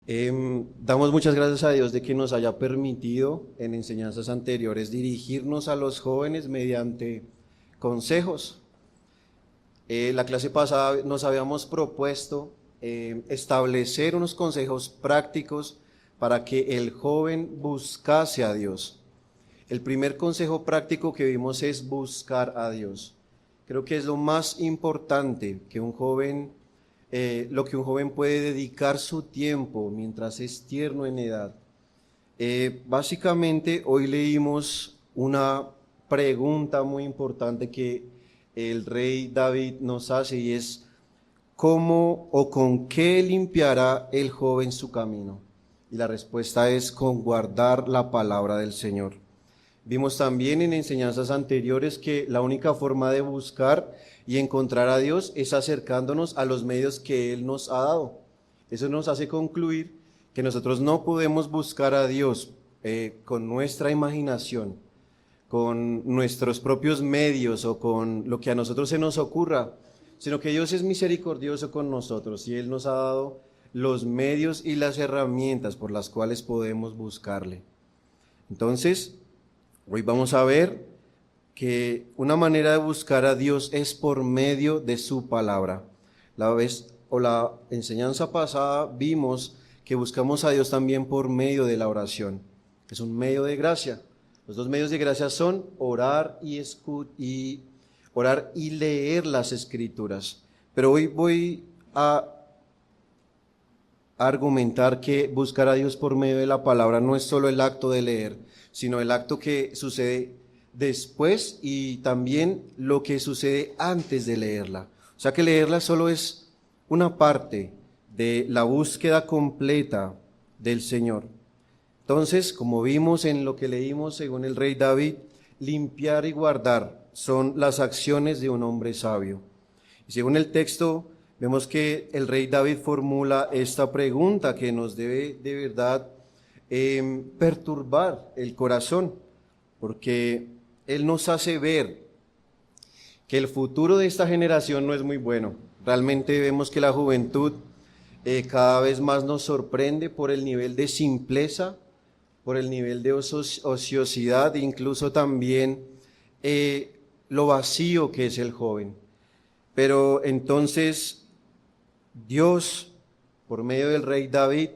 Damos muchas gracias a Dios de que nos haya permitido en enseñanzas anteriores dirigirnos a los jóvenes mediante consejos. La clase pasada nos habíamos propuesto establecer unos consejos prácticos para que el joven buscase a Dios. El primer consejo práctico que vimos es buscar a Dios. Creo que es lo más importante que un joven lo que un joven puede dedicar su tiempo mientras es tierno en edad. Básicamente hoy leímos una pregunta muy importante que el rey David nos hace y es ¿cómo o con qué limpiará el joven su camino? Y la respuesta es con guardar la palabra del Señor. Vimos también en enseñanzas anteriores que la única forma de buscar y encontrar a Dios es acercándonos a los medios que Él nos ha dado. Eso nos hace concluir que nosotros no podemos buscar a Dios con nuestra imaginación, con nuestros propios medios o con lo que a nosotros se nos ocurra, sino que Dios es misericordioso con nosotros y Él nos ha dado los medios y las herramientas por las cuales podemos buscarle. Entonces, hoy vamos a ver que una manera de buscar a Dios es por medio de su palabra. La enseñanza pasada vimos que buscamos a Dios también por medio de la oración. Es un medio de gracia. Los dos medios de gracia son orar y leer las Escrituras. Pero hoy voy a argumentar que buscar a Dios por medio de la palabra no es solo el acto de leer, sino el acto que sucede después y también lo que sucede antes de leerla. O sea que leerla solo es una parte de la búsqueda completa del Señor. Entonces, como vimos en lo que leímos según el rey David, limpiar y guardar son las acciones de un hombre sabio. Y según el texto, vemos que el rey David formula esta pregunta que nos debe de verdad perturbar el corazón, porque él nos hace ver que el futuro de esta generación no es muy bueno. Realmente vemos que la juventud cada vez más nos sorprende por el nivel de simpleza, por el nivel de ociosidad, incluso también lo vacío que es el joven. Pero entonces Dios, por medio del rey David,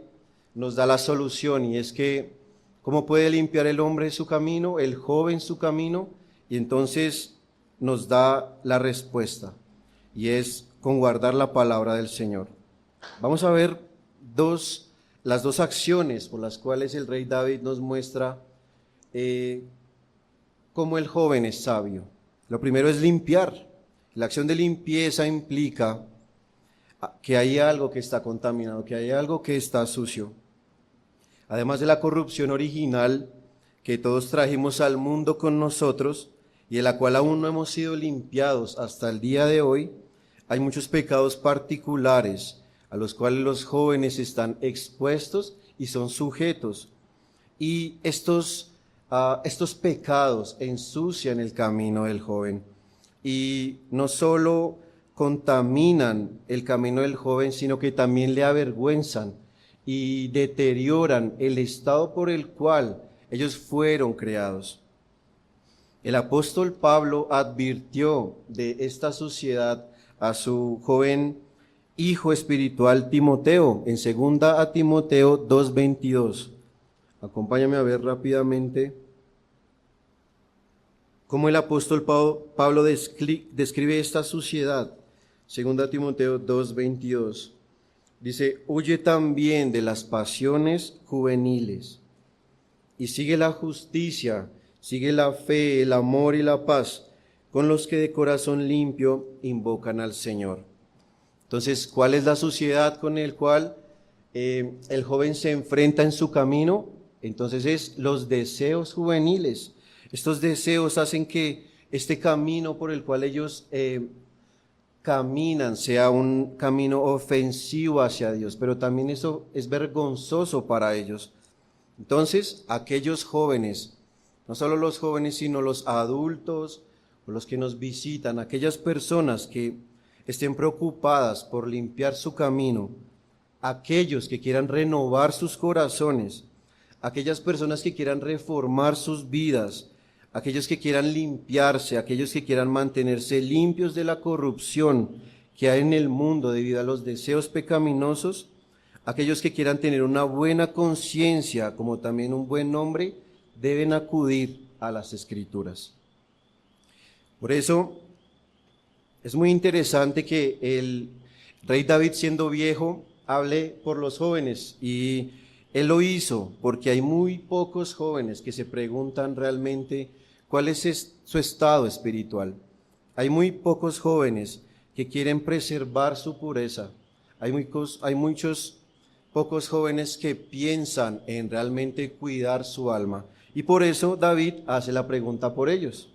nos da la solución, y es que ¿cómo puede limpiar el hombre su camino, el joven su camino? Y entonces nos da la respuesta, y es con guardar la palabra del Señor. Vamos a ver las dos acciones por las cuales el rey David nos muestra cómo el joven es sabio. Lo primero es limpiar. La acción de limpieza implica que hay algo que está contaminado, que hay algo que está sucio. Además de la corrupción original que todos trajimos al mundo con nosotros y de la cual aún no hemos sido limpiados hasta el día de hoy, hay muchos pecados particulares a los cuales los jóvenes están expuestos y son sujetos. Y estos pecados ensucian el camino del joven y no solo contaminan el camino del joven, sino que también le avergüenzan y deterioran el estado por el cual ellos fueron creados. El apóstol Pablo advirtió de esta suciedad a su joven hijo espiritual Timoteo, en 2 Timoteo 2:22. Acompáñame a ver rápidamente cómo el apóstol Pablo describe esta suciedad. 2 Timoteo 2:22. Dice, huye también de las pasiones juveniles y sigue la justicia, sigue la fe, el amor y la paz con los que de corazón limpio invocan al Señor. Entonces, ¿cuál es la suciedad con el cual el joven se enfrenta en su camino? Entonces es los deseos juveniles. Estos deseos hacen que este camino por el cual ellos caminan sea un camino ofensivo hacia Dios, pero también eso es vergonzoso para ellos. Entonces, aquellos jóvenes, no solo los jóvenes, sino los adultos o los que nos visitan, aquellas personas que estén preocupadas por limpiar su camino, aquellos que quieran renovar sus corazones, aquellas personas que quieran reformar sus vidas, aquellos que quieran limpiarse, aquellos que quieran mantenerse limpios de la corrupción que hay en el mundo debido a los deseos pecaminosos, aquellos que quieran tener una buena conciencia, como también un buen nombre, deben acudir a las Escrituras. Por eso es muy interesante que el rey David, siendo viejo, hable por los jóvenes, y él lo hizo porque hay muy pocos jóvenes que se preguntan realmente cuál es su estado espiritual. Hay muy pocos jóvenes que quieren preservar su pureza. Hay muchos pocos jóvenes que piensan en realmente cuidar su alma. Y por eso David hace la pregunta por ellos.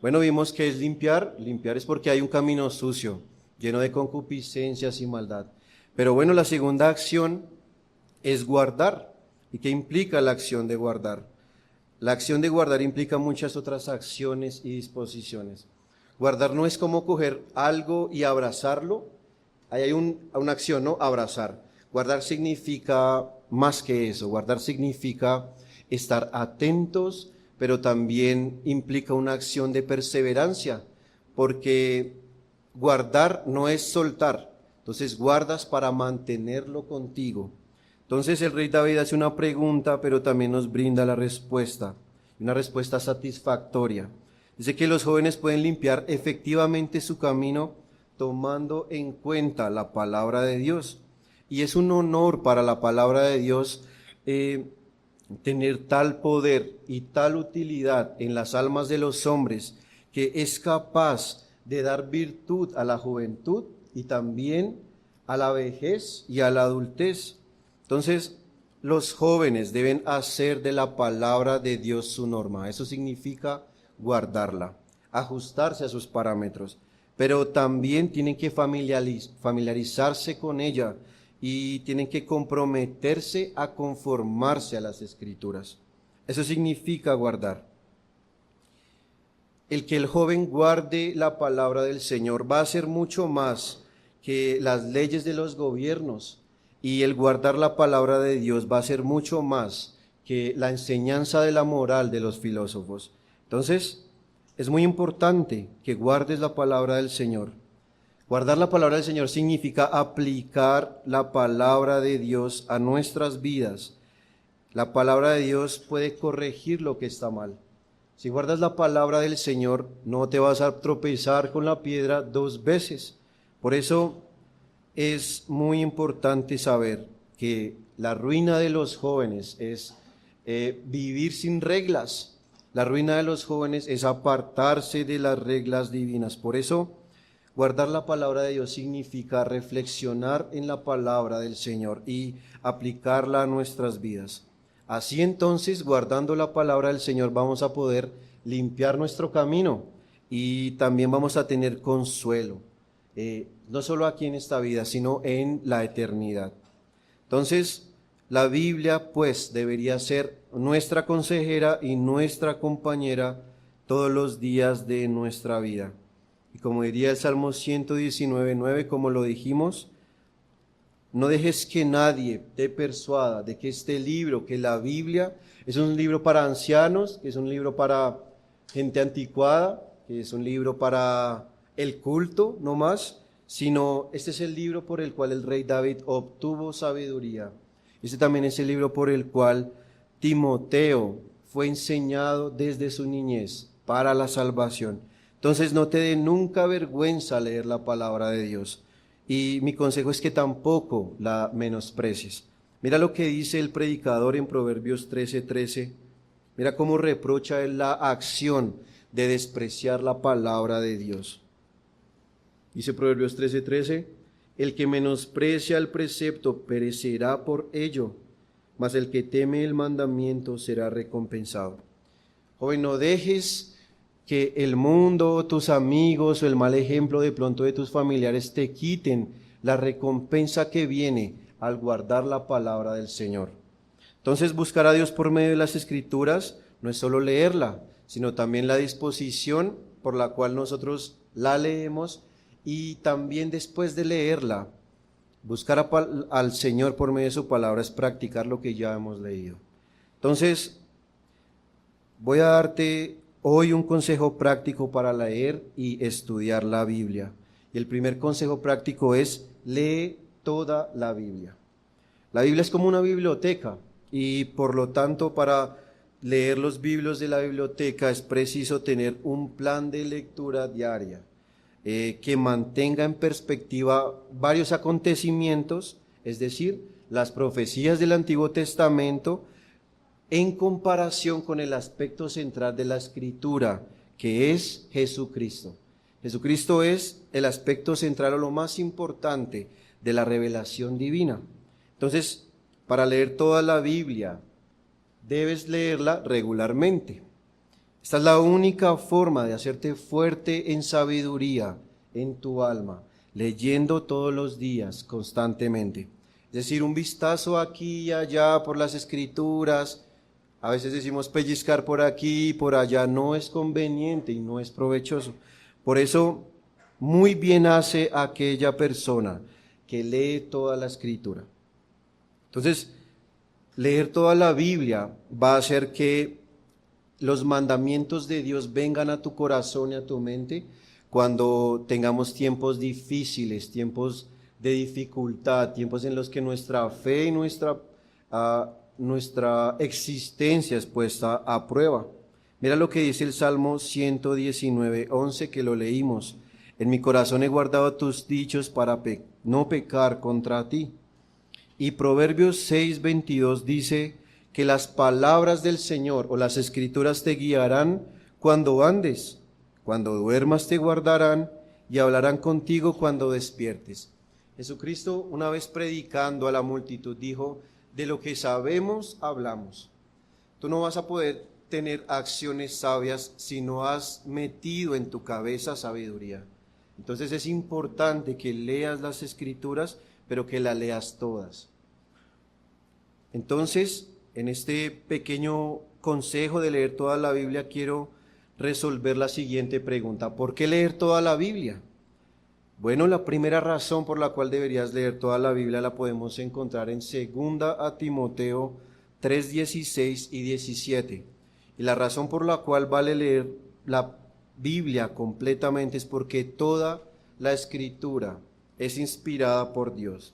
Bueno, vimos que es limpiar. Limpiar es porque hay un camino sucio, lleno de concupiscencias y maldad. Pero bueno, la segunda acción es guardar. ¿Y qué implica la acción de guardar? La acción de guardar implica muchas otras acciones y disposiciones. Guardar no es como coger algo y abrazarlo. Ahí hay una acción, ¿no? Abrazar. Guardar significa más que eso. Guardar significa estar atentos, pero también implica una acción de perseverancia, porque guardar no es soltar. Entonces guardas para mantenerlo contigo. Entonces el rey David hace una pregunta, pero también nos brinda la respuesta, una respuesta satisfactoria. Dice que los jóvenes pueden limpiar efectivamente su camino tomando en cuenta la palabra de Dios. Y es un honor para la palabra de Dios tener tal poder y tal utilidad en las almas de los hombres, que es capaz de dar virtud a la juventud y también a la vejez y a la adultez. Entonces, los jóvenes deben hacer de la palabra de Dios su norma. Eso significa guardarla, ajustarse a sus parámetros, pero también tienen que familiarizarse con ella y tienen que comprometerse a conformarse a las Escrituras. Eso significa guardar. El que el joven guarde la palabra del Señor va a ser mucho más que las leyes de los gobiernos, y el guardar la palabra de Dios va a ser mucho más que la enseñanza de la moral de los filósofos. Entonces, es muy importante que guardes la palabra del Señor. Guardar la palabra del Señor significa aplicar la palabra de Dios a nuestras vidas. La palabra de Dios puede corregir lo que está mal. Si guardas la palabra del Señor, no te vas a tropezar con la piedra dos veces. Por eso es muy importante saber que la ruina de los jóvenes es vivir sin reglas. La ruina de los jóvenes es apartarse de las reglas divinas. Por eso, guardar la palabra de Dios significa reflexionar en la palabra del Señor y aplicarla a nuestras vidas. Así entonces, guardando la palabra del Señor, vamos a poder limpiar nuestro camino y también vamos a tener consuelo, no solo aquí en esta vida, sino en la eternidad. Entonces, la Biblia pues debería ser nuestra consejera y nuestra compañera todos los días de nuestra vida. Y como diría el Salmo 119:9, como lo dijimos, no dejes que nadie te persuada de que este libro, que la Biblia, es un libro para ancianos, que es un libro para gente anticuada, que es un libro para el culto, no más, sino este es el libro por el cual el rey David obtuvo sabiduría. Este también es el libro por el cual Timoteo fue enseñado desde su niñez para la salvación. Entonces no te dé nunca vergüenza leer la palabra de Dios. Y mi consejo es que tampoco la menosprecies. Mira lo que dice el predicador en Proverbios 13:13. Mira cómo reprocha él la acción de despreciar la palabra de Dios. Dice Proverbios 13:13, el que menosprecia el precepto perecerá por ello, mas el que teme el mandamiento será recompensado. Joven, no dejes que el mundo, tus amigos o el mal ejemplo de pronto de tus familiares te quiten la recompensa que viene al guardar la palabra del Señor. Entonces, buscar a Dios por medio de las Escrituras no es solo leerla, sino también la disposición por la cual nosotros la leemos, y también después de leerla, Buscar al Señor por medio de su palabra es practicar lo que ya hemos leído. Entonces, voy a darte hoy un consejo práctico para leer y estudiar la Biblia. Y el primer consejo práctico es: lee toda la Biblia. La Biblia es como una biblioteca y por lo tanto para leer los libros de la biblioteca es preciso tener un plan de lectura diaria que mantenga en perspectiva varios acontecimientos, es decir, las profecías del Antiguo Testamento, en comparación con el aspecto central de la Escritura, que es Jesucristo. Jesucristo es el aspecto central o lo más importante de la revelación divina. Entonces, para leer toda la Biblia, debes leerla regularmente. Esta es la única forma de hacerte fuerte en sabiduría en tu alma, leyendo todos los días, constantemente. Es decir, un vistazo aquí y allá por las Escrituras. A veces decimos pellizcar por aquí y por allá, no es conveniente y no es provechoso. Por eso, muy bien hace aquella persona que lee toda la Escritura. Entonces, leer toda la Biblia va a hacer que los mandamientos de Dios vengan a tu corazón y a tu mente cuando tengamos tiempos difíciles, tiempos de dificultad, tiempos en los que nuestra fe y nuestra existencia es puesta a prueba. Mira lo que dice el Salmo 119:11, que lo leímos: en mi corazón he guardado tus dichos para no pecar contra ti. Y Proverbios 6:22 dice que las palabras del Señor o las Escrituras te guiarán cuando andes, cuando duermas te guardarán y hablarán contigo cuando despiertes. Jesucristo, una vez predicando a la multitud, dijo: de lo que sabemos, hablamos. Tú no vas a poder tener acciones sabias si no has metido en tu cabeza sabiduría. Entonces es importante que leas las Escrituras, pero que las leas todas. Entonces, en este pequeño consejo de leer toda la Biblia, quiero resolver la siguiente pregunta: ¿por qué leer toda la Biblia? Bueno, la primera razón por la cual deberías leer toda la Biblia la podemos encontrar en 2 Timoteo 3:16 y 17. Y la razón por la cual vale leer la Biblia completamente es porque toda la Escritura es inspirada por Dios.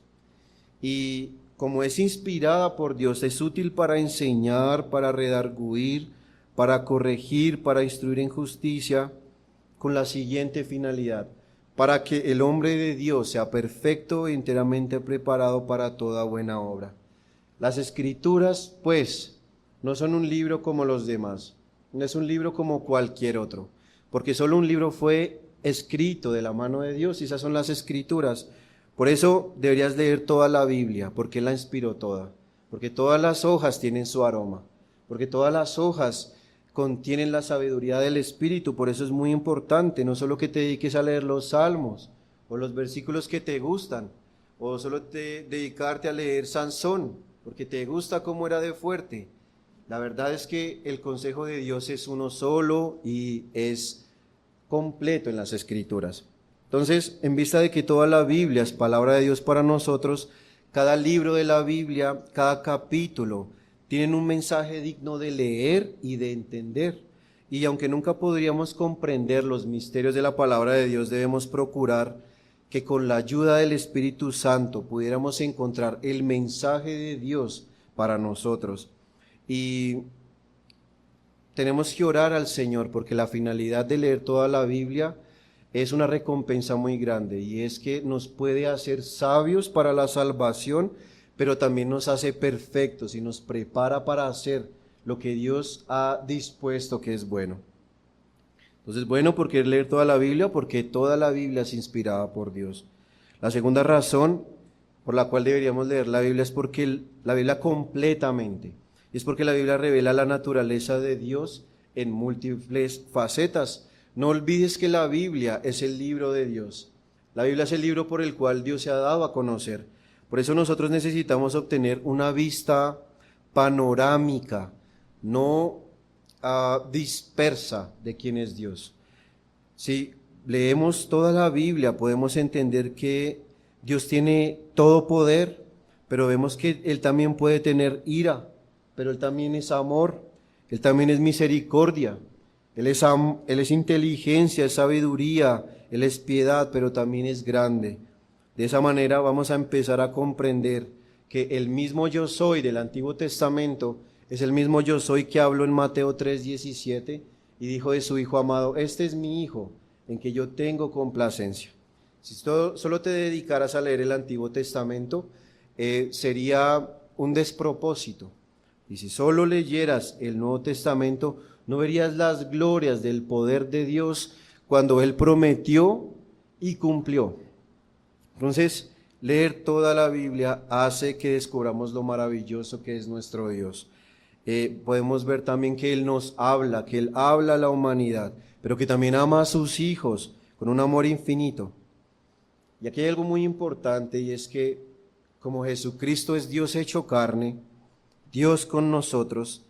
Y como es inspirada por Dios, es útil para enseñar, para redarguir, para corregir, para instruir en justicia, con la siguiente finalidad: para que el hombre de Dios sea perfecto e enteramente preparado para toda buena obra. Las Escrituras, pues, no son un libro como los demás, no es un libro como cualquier otro, porque solo un libro fue escrito de la mano de Dios y esas son las Escrituras. Por eso deberías leer toda la Biblia, porque Él la inspiró toda, porque todas las hojas tienen su aroma, porque todas las hojas contienen la sabiduría del Espíritu. Por eso es muy importante, no solo que te dediques a leer los salmos o los versículos que te gustan, o solo dedicarte a leer Sansón, porque te gusta cómo era de fuerte. La verdad es que el consejo de Dios es uno solo y es completo en las Escrituras. Entonces, en vista de que toda la Biblia es palabra de Dios para nosotros, cada libro de la Biblia, cada capítulo, tienen un mensaje digno de leer y de entender. Y aunque nunca podríamos comprender los misterios de la palabra de Dios, debemos procurar que con la ayuda del Espíritu Santo pudiéramos encontrar el mensaje de Dios para nosotros. Y tenemos que orar al Señor, porque la finalidad de leer toda la Biblia es una recompensa muy grande, y es que nos puede hacer sabios para la salvación, pero también nos hace perfectos y nos prepara para hacer lo que Dios ha dispuesto que es bueno. Entonces, bueno, ¿por qué leer toda la Biblia? Porque toda la Biblia es inspirada por Dios. La segunda razón por la cual deberíamos leer la Biblia es porque la Biblia completamente, es porque la Biblia revela la naturaleza de Dios en múltiples facetas. No olvides que la Biblia es el libro de Dios. La Biblia es el libro por el cual Dios se ha dado a conocer. Por eso nosotros necesitamos obtener una vista panorámica, no dispersa, de quién es Dios. Si leemos toda la Biblia, podemos entender que Dios tiene todo poder, pero vemos que Él también puede tener ira, pero Él también es amor, Él también es misericordia, Él es inteligencia, es sabiduría, Él es piedad, pero también es grande. De esa manera vamos a empezar a comprender que el mismo yo soy del Antiguo Testamento es el mismo yo soy que habló en Mateo 3:17 y dijo de su Hijo amado: este es mi Hijo, en que yo tengo complacencia. Si solo te dedicaras a leer el Antiguo Testamento, sería un despropósito. Y si solo leyeras el Nuevo Testamento, no verías las glorias del poder de Dios cuando Él prometió y cumplió. Entonces, leer toda la Biblia hace que descubramos lo maravilloso que es nuestro Dios. Podemos ver también que Él nos habla, que Él habla a la humanidad, pero que también ama a sus hijos con un amor infinito. Y aquí hay algo muy importante, y es que como Jesucristo es Dios hecho carne, Dios con nosotros,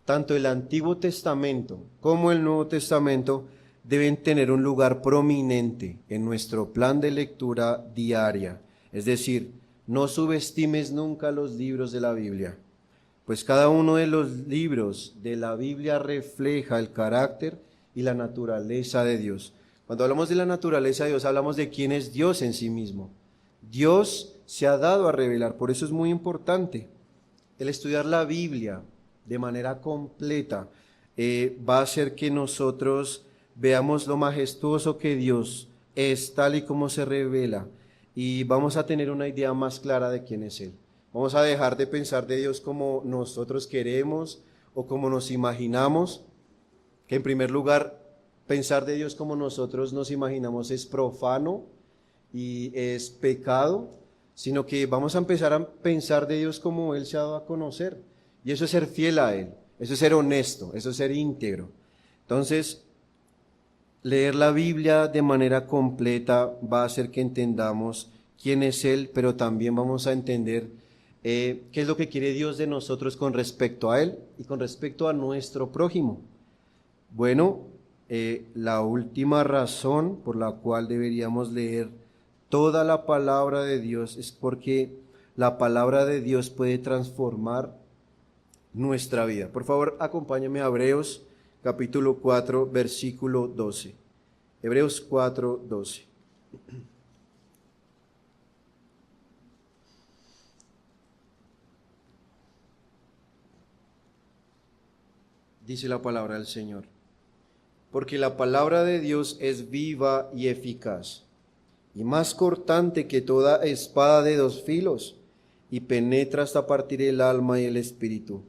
tanto el Antiguo Testamento como el Nuevo Testamento deben tener un lugar prominente en nuestro plan de lectura diaria. Es decir, no subestimes nunca los libros de la Biblia, pues cada uno de los libros de la Biblia refleja el carácter y la naturaleza de Dios. Cuando hablamos de la naturaleza de Dios, hablamos de quién es Dios en sí mismo. Dios se ha dado a revelar, por eso es muy importante el estudiar la Biblia de manera completa. Va a hacer que nosotros veamos lo majestuoso que Dios es, tal y como se revela, y vamos a tener una idea más clara de quién es Él. Vamos a dejar de pensar de Dios como nosotros queremos o como nos imaginamos, que en primer lugar, pensar de Dios como nosotros nos imaginamos es profano y es pecado, sino que vamos a empezar a pensar de Dios como Él se ha dado a conocer. Y eso es ser fiel a Él, eso es ser honesto, eso es ser íntegro. Entonces, leer la Biblia de manera completa va a hacer que entendamos quién es Él, pero también vamos a entender qué es lo que quiere Dios de nosotros con respecto a Él y con respecto a nuestro prójimo. Bueno, la última razón por la cual deberíamos leer toda la palabra de Dios es porque la palabra de Dios puede transformar nuestra vida. Por favor, acompáñame a Hebreos capítulo 4, versículo 12. Hebreos 4, 12. Dice la palabra del Señor: porque la palabra de Dios es viva y eficaz, y más cortante que toda espada de dos filos, y penetra hasta partir el alma y el espíritu,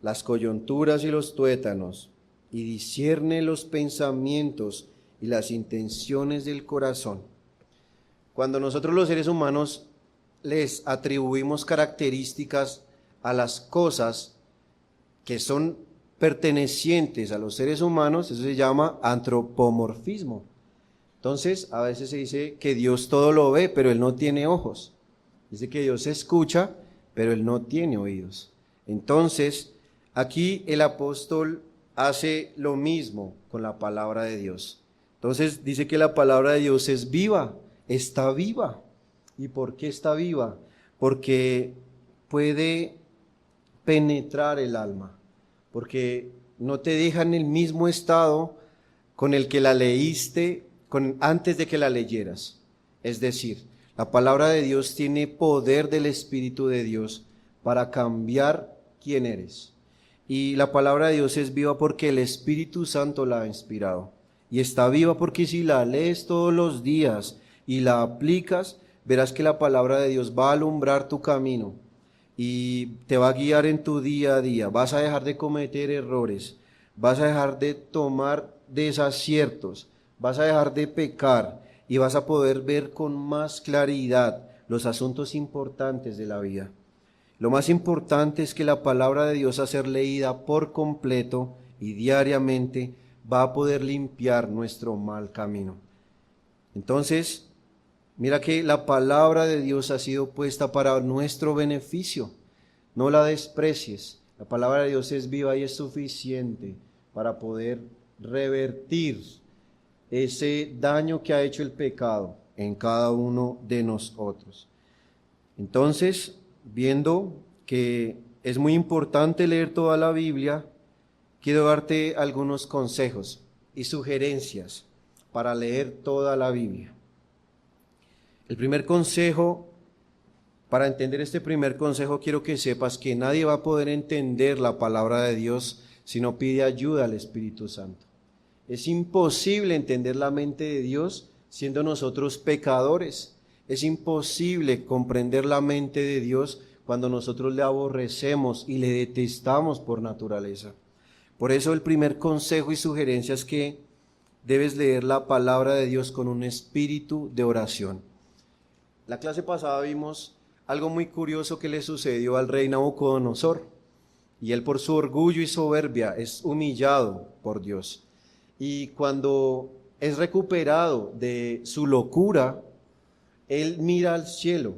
las coyunturas y los tuétanos, y discierne los pensamientos y las intenciones del corazón. Cuando nosotros los seres humanos les atribuimos características a las cosas que son pertenecientes a los seres humanos, eso se llama antropomorfismo. Entonces, a veces se dice que Dios todo lo ve, pero Él no tiene ojos. Dice que Dios escucha, pero Él no tiene oídos. Entonces, aquí el apóstol hace lo mismo con la palabra de Dios. Entonces, dice que la palabra de Dios es viva, está viva. ¿Y por qué está viva? Porque puede penetrar el alma, porque no te deja en el mismo estado con el que la leíste antes de que la leyeras. Es decir, la palabra de Dios tiene poder del Espíritu de Dios para cambiar quién eres. Y la palabra de Dios es viva porque el Espíritu Santo la ha inspirado. Y está viva porque si la lees todos los días y la aplicas, verás que la palabra de Dios va a alumbrar tu camino y te va a guiar en tu día a día. Vas a dejar de cometer errores, vas a dejar de tomar desaciertos, vas a dejar de pecar y vas a poder ver con más claridad los asuntos importantes de la vida. Lo más importante es que la palabra de Dios, a ser leída por completo y diariamente, va a poder limpiar nuestro mal camino. Entonces, mira que la palabra de Dios ha sido puesta para nuestro beneficio. No la desprecies. La palabra de Dios es viva y es suficiente para poder revertir ese daño que ha hecho el pecado en cada uno de nosotros. Entonces, viendo que es muy importante leer toda la Biblia, quiero darte algunos consejos y sugerencias para leer toda la Biblia. El primer consejo, para entender este primer consejo, quiero que sepas que nadie va a poder entender la palabra de Dios si no pide ayuda al Espíritu Santo. Es imposible entender la mente de Dios siendo nosotros pecadores. Es imposible comprender la mente de Dios cuando nosotros le aborrecemos y le detestamos por naturaleza. Por eso el primer consejo y sugerencia es que debes leer la palabra de Dios con un espíritu de oración. La clase pasada vimos algo muy curioso que le sucedió al rey Nabucodonosor, y él por su orgullo y soberbia es humillado por Dios. Y cuando es recuperado de su locura, él mira al cielo,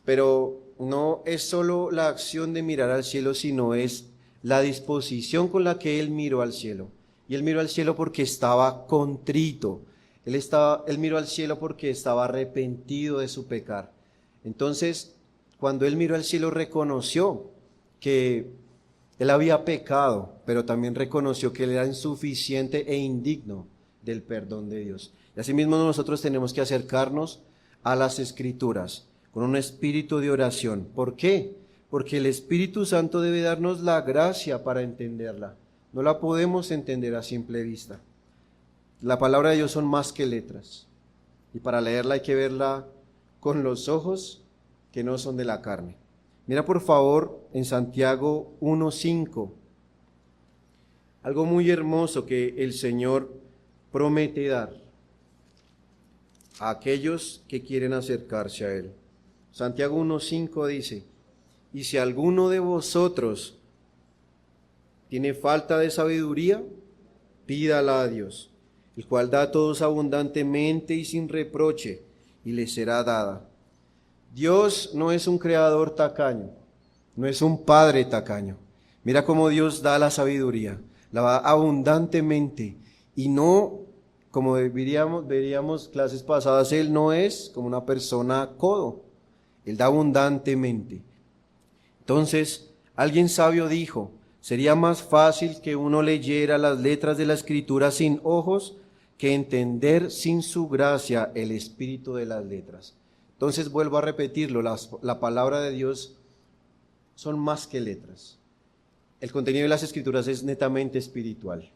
pero no es solo la acción de mirar al cielo, sino es la disposición con la que él miró al cielo. Y él miró al cielo porque estaba contrito. Él miró al cielo porque estaba arrepentido de su pecar. Entonces, cuando él miró al cielo, reconoció que él había pecado, pero también reconoció que él era insuficiente e indigno del perdón de Dios. Y asimismo nosotros tenemos que acercarnos a las Escrituras con un espíritu de oración. ¿Por qué? Porque el Espíritu Santo debe darnos la gracia para entenderla. No la podemos entender a simple vista. La palabra de Dios son más que letras. Y para leerla hay que verla con los ojos que no son de la carne. Mira por favor en Santiago 1:5. Algo muy hermoso que el Señor promete dar a aquellos que quieren acercarse a Él. Santiago 1:5 dice: y si alguno de vosotros tiene falta de sabiduría, pídala a Dios, el cual da a todos abundantemente y sin reproche, y le será dada. Dios no es un creador tacaño, no es un padre tacaño. Mira cómo Dios da la sabiduría, la da abundantemente, y no, como veríamos clases pasadas, Él no es como una persona codo, Él da abundantemente. Entonces, alguien sabio dijo: sería más fácil que uno leyera las letras de la Escritura sin ojos que entender sin su gracia el espíritu de las letras. Entonces vuelvo a repetirlo, la palabra de Dios son más que letras. El contenido de las Escrituras es netamente espiritual.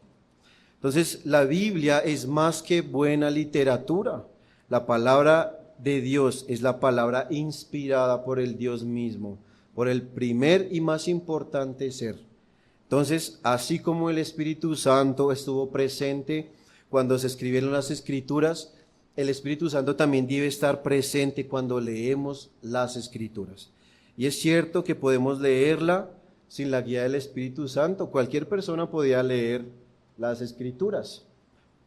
Entonces la Biblia es más que buena literatura. La palabra de Dios es la palabra inspirada por el Dios mismo, por el primer y más importante ser. Entonces, así como el Espíritu Santo estuvo presente cuando se escribieron las Escrituras, el Espíritu Santo también debe estar presente cuando leemos las Escrituras. Y es cierto que podemos leerla sin la guía del Espíritu Santo. Cualquier persona podía leer las Escrituras,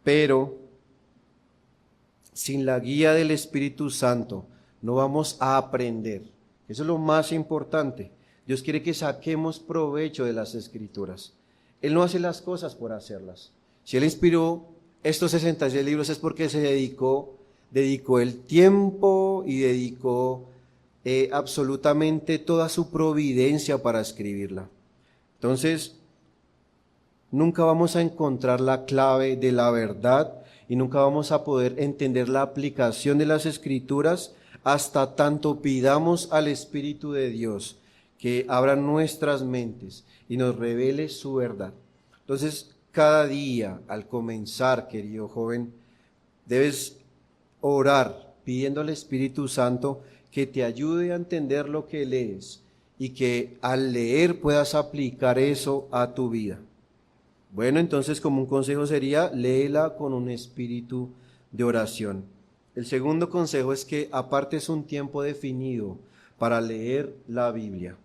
pero sin la guía del Espíritu Santo no vamos a aprender. Eso es lo más importante. Dios quiere que saquemos provecho de las Escrituras. Él no hace las cosas por hacerlas. Si Él inspiró estos 66 libros es porque se dedicó el tiempo y dedicó absolutamente toda su providencia para escribirla. Entonces, nunca vamos a encontrar la clave de la verdad y nunca vamos a poder entender la aplicación de las Escrituras hasta tanto pidamos al Espíritu de Dios que abra nuestras mentes y nos revele su verdad. Entonces, cada día al comenzar, querido joven, debes orar pidiendo al Espíritu Santo que te ayude a entender lo que lees y que al leer puedas aplicar eso a tu vida. Bueno, entonces como un consejo sería, léela con un espíritu de oración. El segundo consejo es que apartes un tiempo definido para leer la Biblia.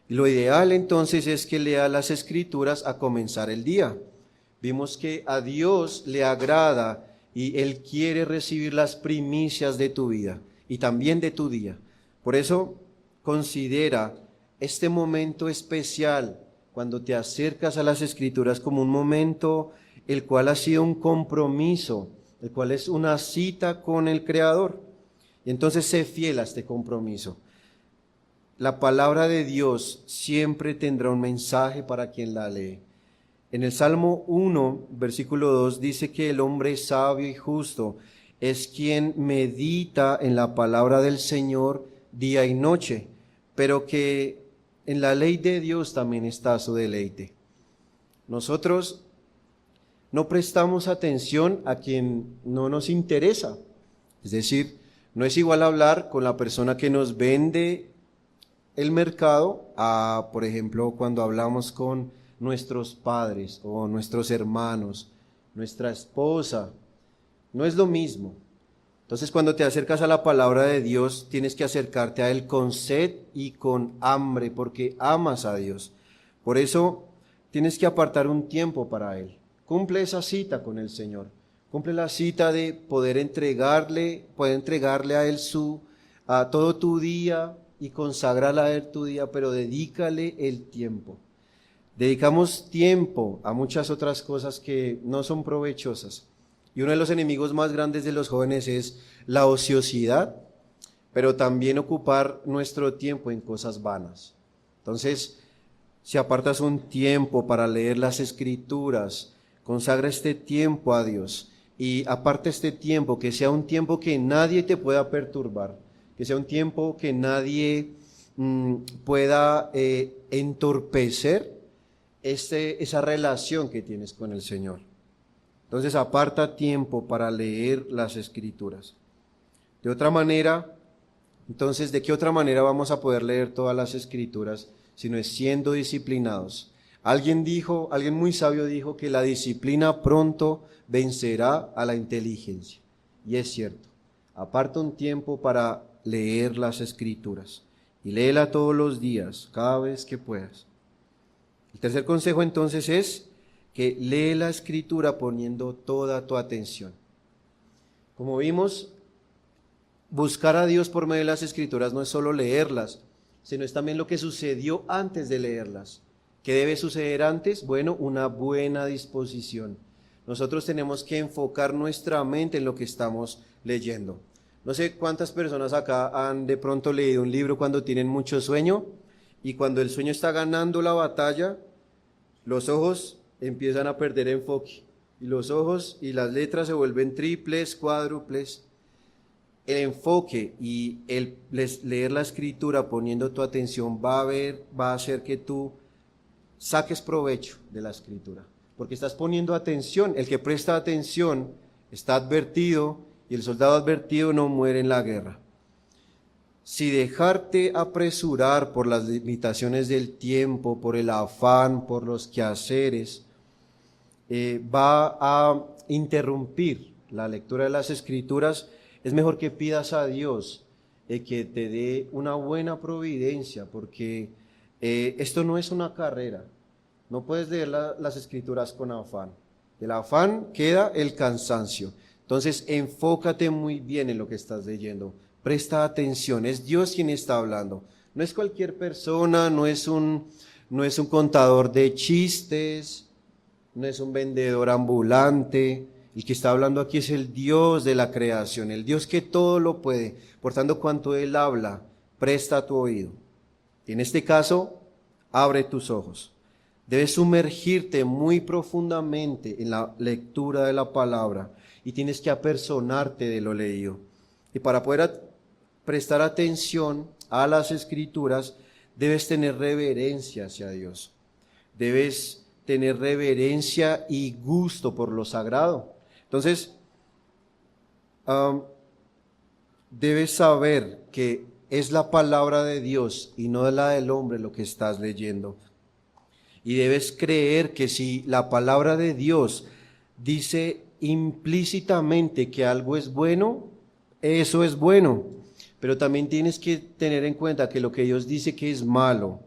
Lo ideal entonces es que lea las Escrituras a comenzar el día. Vimos que a Dios le agrada y Él quiere recibir las primicias de tu vida y también de tu día. Por eso considera este momento especial cuando te acercas a las Escrituras como un momento el cual ha sido un compromiso el cual es una cita con el Creador. Y entonces sé fiel a este compromiso. La palabra de Dios siempre tendrá un mensaje para quien la lee. En el Salmo 1, versículo 2, dice que el hombre sabio y justo es quien medita en la palabra del Señor día y noche, pero que en la ley de Dios también está su deleite. Nosotros no prestamos atención a quien no nos interesa. Es decir, no es igual hablar con la persona que nos vende el mercado a, por ejemplo, cuando hablamos con nuestros padres o nuestros hermanos, nuestra esposa. No es lo mismo. Entonces, cuando te acercas a la palabra de Dios, tienes que acercarte a Él con sed y con hambre, porque amas a Dios. Por eso, tienes que apartar un tiempo para Él. Cumple esa cita con el Señor. Cumple la cita de poder entregarle a Él a todo tu día y consagrarle a Él tu día, pero dedícale el tiempo. Dedicamos tiempo a muchas otras cosas que no son provechosas. Y uno de los enemigos más grandes de los jóvenes es la ociosidad, pero también ocupar nuestro tiempo en cosas vanas. Entonces, si apartas un tiempo para leer las Escrituras, consagra este tiempo a Dios y aparta este tiempo, que sea un tiempo que nadie te pueda perturbar, que sea un tiempo que nadie pueda entorpecer esa relación que tienes con el Señor. Entonces aparta tiempo para leer las Escrituras. De otra manera, entonces, ¿de qué otra manera vamos a poder leer todas las Escrituras si no es siendo disciplinados? Alguien muy sabio dijo que la disciplina pronto vencerá a la inteligencia. Y es cierto. Aparta un tiempo para leer las Escrituras y léela todos los días, cada vez que puedas. El tercer consejo entonces es que lee la Escritura poniendo toda tu atención. Como vimos, buscar a Dios por medio de las Escrituras no es solo leerlas, sino es también lo que sucedió antes de leerlas. ¿Qué debe suceder antes? Bueno, una buena disposición. Nosotros tenemos que enfocar nuestra mente en lo que estamos leyendo. No sé cuántas personas acá han de pronto leído un libro cuando tienen mucho sueño, y cuando el sueño está ganando la batalla, los ojos empiezan a perder enfoque, y los ojos y las letras se vuelven triples, cuádruples. El enfoque y el leer la Escritura poniendo tu atención va a hacer que tú saques provecho de la Escritura, porque estás poniendo atención. El que presta atención está advertido, y el soldado advertido no muere en la guerra. Si dejarte apresurar por las limitaciones del tiempo, por el afán, por los quehaceres, va a interrumpir la lectura de las Escrituras, es mejor que pidas a Dios que te dé una buena providencia, porque esto no es una carrera. No puedes leer las Escrituras con afán. Del afán queda el cansancio. Entonces, enfócate muy bien en lo que estás leyendo. Presta atención, es Dios quien está hablando. No es cualquier persona, no es un contador de chistes, no es un vendedor ambulante. El que está hablando aquí es el Dios de la creación, el Dios que todo lo puede. Por tanto, cuanto Él habla, presta tu oído. Y en este caso, abre tus ojos. Debes sumergirte muy profundamente en la lectura de la palabra y tienes que apersonarte de lo leído. Y para poder prestar atención a las Escrituras, debes tener reverencia hacia Dios. Debes tener reverencia y gusto por lo sagrado. Entonces, debes saber que es la palabra de Dios y no la del hombre lo que estás leyendo. Y debes creer que si la palabra de Dios dice implícitamente que algo es bueno, eso es bueno. Pero también tienes que tener en cuenta que lo que Dios dice que es malo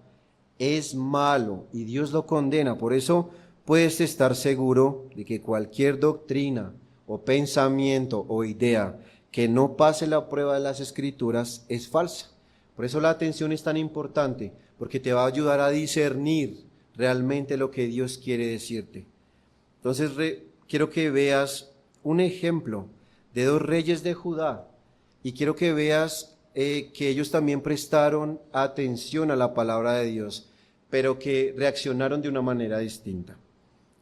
y Dios lo condena. Por eso puedes estar seguro de que cualquier doctrina o pensamiento o idea que no pase la prueba de las Escrituras es falsa. Por eso la atención es tan importante, porque te va a ayudar a discernir realmente lo que Dios quiere decirte. Entonces quiero que veas un ejemplo de dos reyes de Judá y quiero que veas que ellos también prestaron atención a la palabra de Dios, pero que reaccionaron de una manera distinta.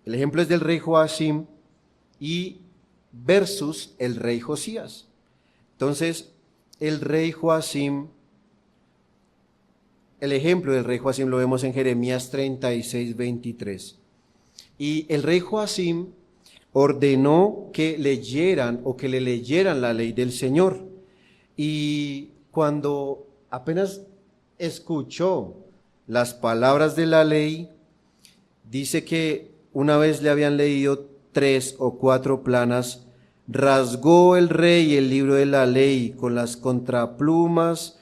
El ejemplo es del rey Joacim y versus el rey Josías. Entonces, el rey Joacim, el ejemplo del rey Joacim lo vemos en Jeremías 36, 23. Y el rey Joacim ordenó que leyeran o que le leyeran la ley del Señor. Y cuando apenas escuchó las palabras de la ley, dice que una vez le habían leído 3 o 4 planas, rasgó el rey el libro de la ley con las cortaplumas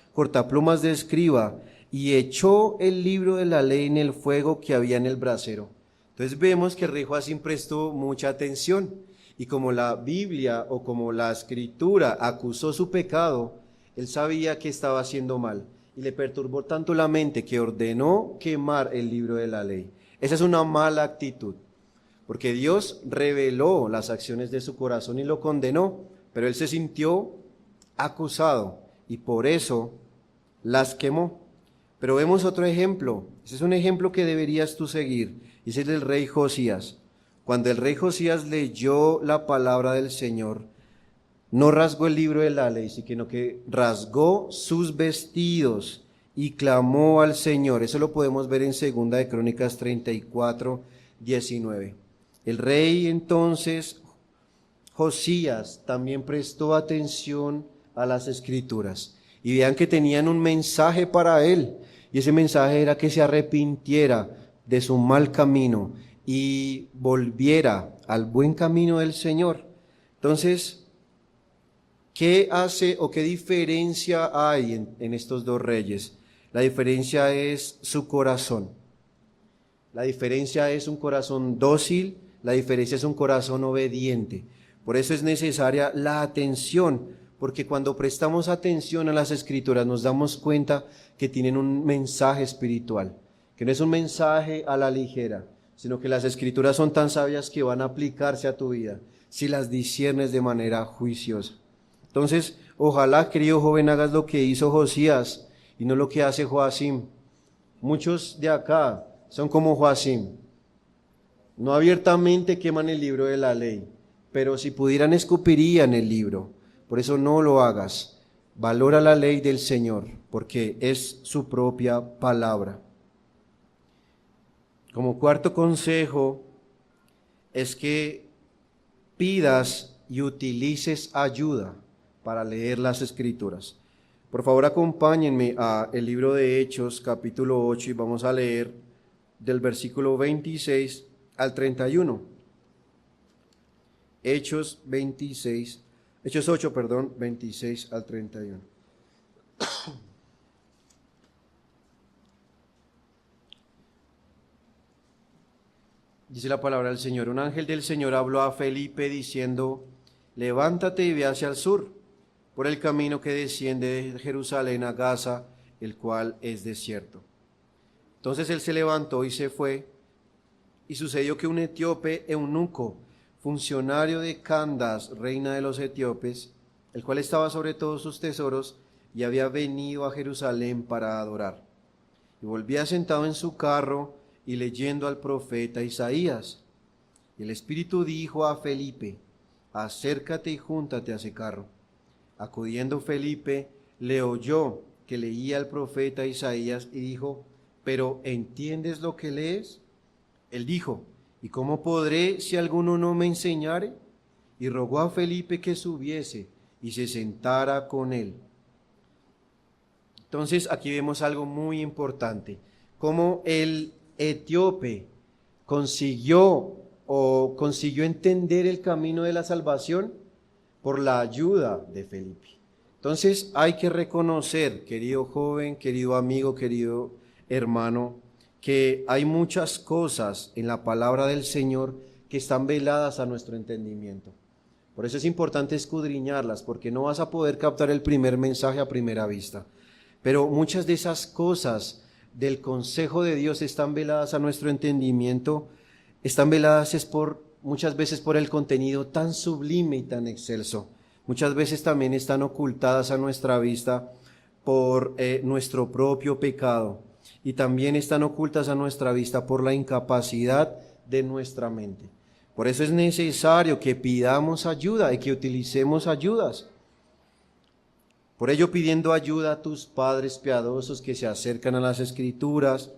de escriba y echó el libro de la ley en el fuego que había en el brasero. Entonces vemos que el rey Joacim prestó mucha atención y como la Biblia o como la Escritura acusó su pecado, él sabía que estaba haciendo mal y le perturbó tanto la mente que ordenó quemar el libro de la ley. Esa es una mala actitud, porque Dios reveló las acciones de su corazón y lo condenó, pero él se sintió acusado y por eso las quemó. Pero vemos otro ejemplo, ese es un ejemplo que deberías tú seguir, y ese es el rey Josías. Cuando el rey Josías leyó la palabra del Señor, no rasgó el libro de la ley, sino que rasgó sus vestidos y clamó al Señor. Eso lo podemos ver en 2 de Crónicas 34, 19. El rey entonces, Josías, también prestó atención a las Escrituras. Y vean que tenían un mensaje para él. Y ese mensaje era que se arrepintiera de su mal camino y volviera al buen camino del Señor. Entonces, ¿qué hace o qué diferencia hay en estos dos reyes? La diferencia es su corazón. La diferencia es un corazón dócil, la diferencia es un corazón obediente. Por eso es necesaria la atención, porque cuando prestamos atención a las Escrituras nos damos cuenta que tienen un mensaje espiritual, que no es un mensaje a la ligera, sino que las Escrituras son tan sabias que van a aplicarse a tu vida si las disciernes de manera juiciosa. Entonces, ojalá, querido joven, hagas lo que hizo Josías y no lo que hace Joacim. Muchos de acá son como Joacim. No abiertamente queman el libro de la ley, pero si pudieran escupirían el libro. Por eso no lo hagas. Valora la ley del Señor, porque es su propia palabra. Como cuarto consejo es que pidas y utilices ayuda para leer las Escrituras. Por favor, acompáñenme a el libro de Hechos, capítulo 8, y vamos a leer del versículo 26 al 31. Hechos 8, 26 al 31. Dice la palabra del Señor: un ángel del Señor habló a Felipe diciendo: levántate y ve hacia el sur, por el camino que desciende de Jerusalén a Gaza, el cual es desierto. Entonces él se levantó y se fue, y sucedió que un etíope eunuco, funcionario de Candace, reina de los etíopes, el cual estaba sobre todos sus tesoros, y había venido a Jerusalén para adorar. Y volvía sentado en su carro y leyendo al profeta Isaías. Y el Espíritu dijo a Felipe: acércate y júntate a ese carro. Acudiendo Felipe, le oyó que leía al profeta Isaías y dijo: ¿pero entiendes lo que lees? Él dijo: ¿y cómo podré si alguno no me enseñare? Y rogó a Felipe que subiese y se sentara con él. Entonces aquí vemos algo muy importante, cómo el etíope consiguió entender el camino de la salvación por la ayuda de Felipe. Entonces hay que reconocer, querido joven, querido amigo, querido hermano, que hay muchas cosas en la palabra del Señor que están veladas a nuestro entendimiento. Por eso es importante escudriñarlas, porque no vas a poder captar el primer mensaje a primera vista. Pero muchas de esas cosas del consejo de Dios están veladas a nuestro entendimiento, están veladas es por muchas veces por el contenido tan sublime y tan excelso. Muchas veces también están ocultadas a nuestra vista por nuestro propio pecado, y también están ocultas a nuestra vista por la incapacidad de nuestra mente. Por eso es necesario que pidamos ayuda y que utilicemos ayudas. Por ello, pidiendo ayuda a tus padres piadosos que se acercan a las Escrituras,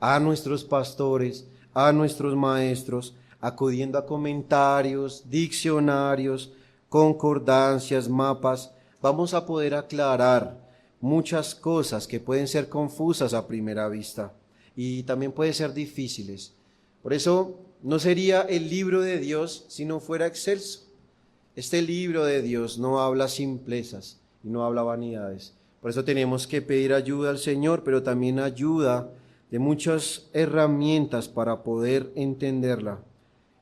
a nuestros pastores, a nuestros maestros, acudiendo a comentarios, diccionarios, concordancias, mapas, vamos a poder aclarar muchas cosas que pueden ser confusas a primera vista y también pueden ser difíciles. Por eso no sería el libro de Dios si no fuera excelso. Este libro de Dios no habla simplezas y no habla vanidades. Por eso tenemos que pedir ayuda al Señor, pero también ayuda de muchas herramientas para poder entenderla.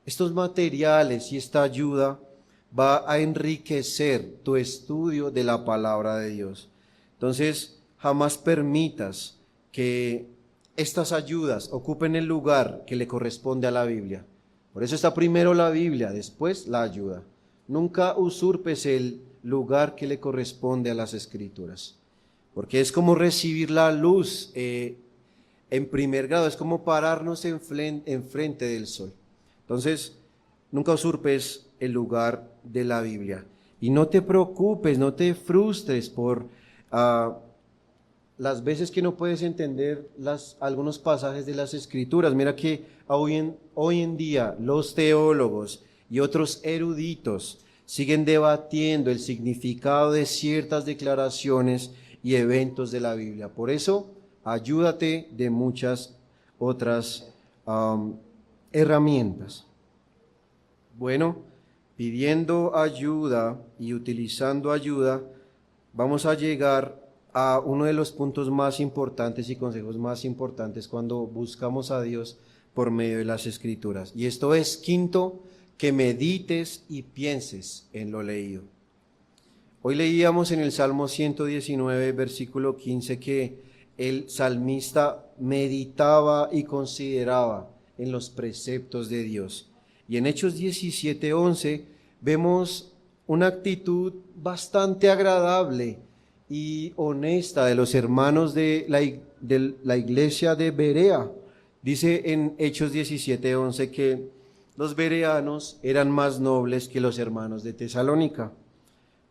Estos materiales y esta ayuda va a enriquecer tu estudio de la palabra de Dios. Entonces, jamás permitas que estas ayudas ocupen el lugar que le corresponde a la Biblia. Por eso está primero la Biblia, después la ayuda. Nunca usurpes el lugar que le corresponde a las Escrituras, porque es como recibir la luz en primer grado, es como pararnos enfrente del sol. Entonces, nunca usurpes el lugar de la Biblia. Y no te preocupes, no te frustres por las veces que no puedes entender algunos pasajes de las Escrituras. Mira que hoy en día los teólogos y otros eruditos siguen debatiendo el significado de ciertas declaraciones y eventos de la Biblia. Por eso, ayúdate de muchas otras herramientas. Bueno, pidiendo ayuda y utilizando ayuda, vamos a llegar a uno de los puntos más importantes y consejos más importantes cuando buscamos a Dios por medio de las Escrituras. Y esto es, quinto, que medites y pienses en lo leído. Hoy leíamos en el Salmo 119, versículo 15, que el salmista meditaba y consideraba en los preceptos de Dios. Y en Hechos 17:11 vemos una actitud bastante agradable y honesta de los hermanos de la iglesia de Berea. Dice en Hechos 17:11 que los bereanos eran más nobles que los hermanos de Tesalónica.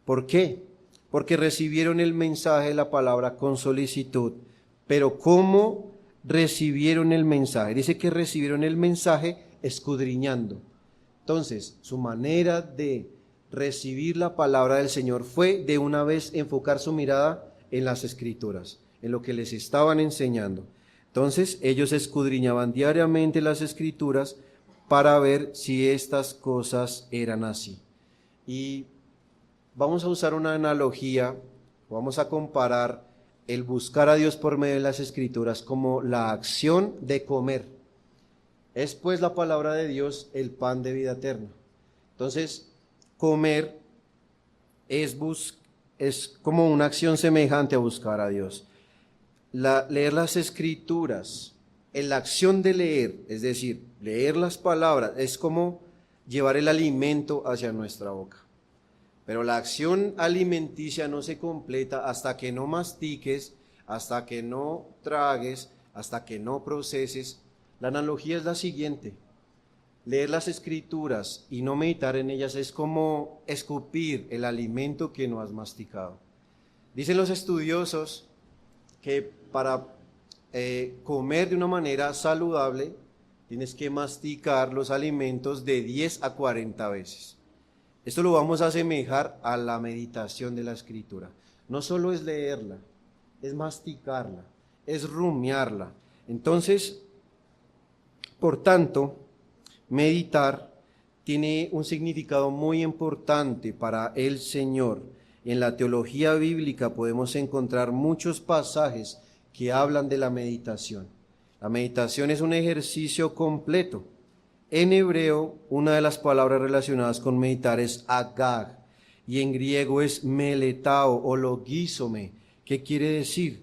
¿Por qué? Porque recibieron el mensaje de la palabra con solicitud. Pero ¿cómo recibieron el mensaje? Dice que recibieron el mensaje escudriñando. Entonces, su manera de recibir la palabra del Señor fue de una vez enfocar su mirada en las Escrituras, en lo que les estaban enseñando. Entonces, ellos escudriñaban diariamente las Escrituras para ver si estas cosas eran así. Y vamos a usar una analogía, vamos a comparar el buscar a Dios por medio de las Escrituras como la acción de comer. Es pues la palabra de Dios el pan de vida eterna. Entonces, comer es como una acción semejante a buscar a Dios. Leer las Escrituras, en la acción de leer, es decir, leer las palabras, es como llevar el alimento hacia nuestra boca. Pero la acción alimenticia no se completa hasta que no mastiques, hasta que no tragues, hasta que no proceses. La analogía es la siguiente: leer las Escrituras y no meditar en ellas es como escupir el alimento que no has masticado. Dicen los estudiosos que para comer de una manera saludable tienes que masticar los alimentos de 10 a 40 veces. Esto lo vamos a asemejar a la meditación de la Escritura. No solo es leerla, es masticarla, es rumiarla. Entonces, por tanto, meditar tiene un significado muy importante para el Señor. En la teología bíblica podemos encontrar muchos pasajes que hablan de la meditación. La meditación es un ejercicio completo. En hebreo, una de las palabras relacionadas con meditar es agag, y en griego es meletao o logizome, que quiere decir.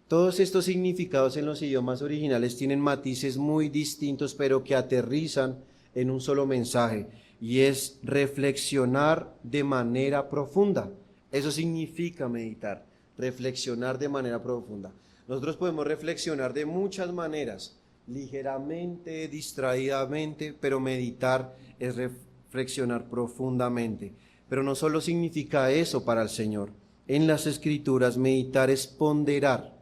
Todos estos significados en los idiomas originales tienen matices muy distintos, pero que aterrizan en un solo mensaje, y es reflexionar de manera profunda. Eso significa meditar, reflexionar de manera profunda. Nosotros podemos reflexionar de muchas maneras, ligeramente, distraídamente, pero meditar es reflexionar profundamente. Pero no solo significa eso para el Señor. En las Escrituras, meditar es ponderar,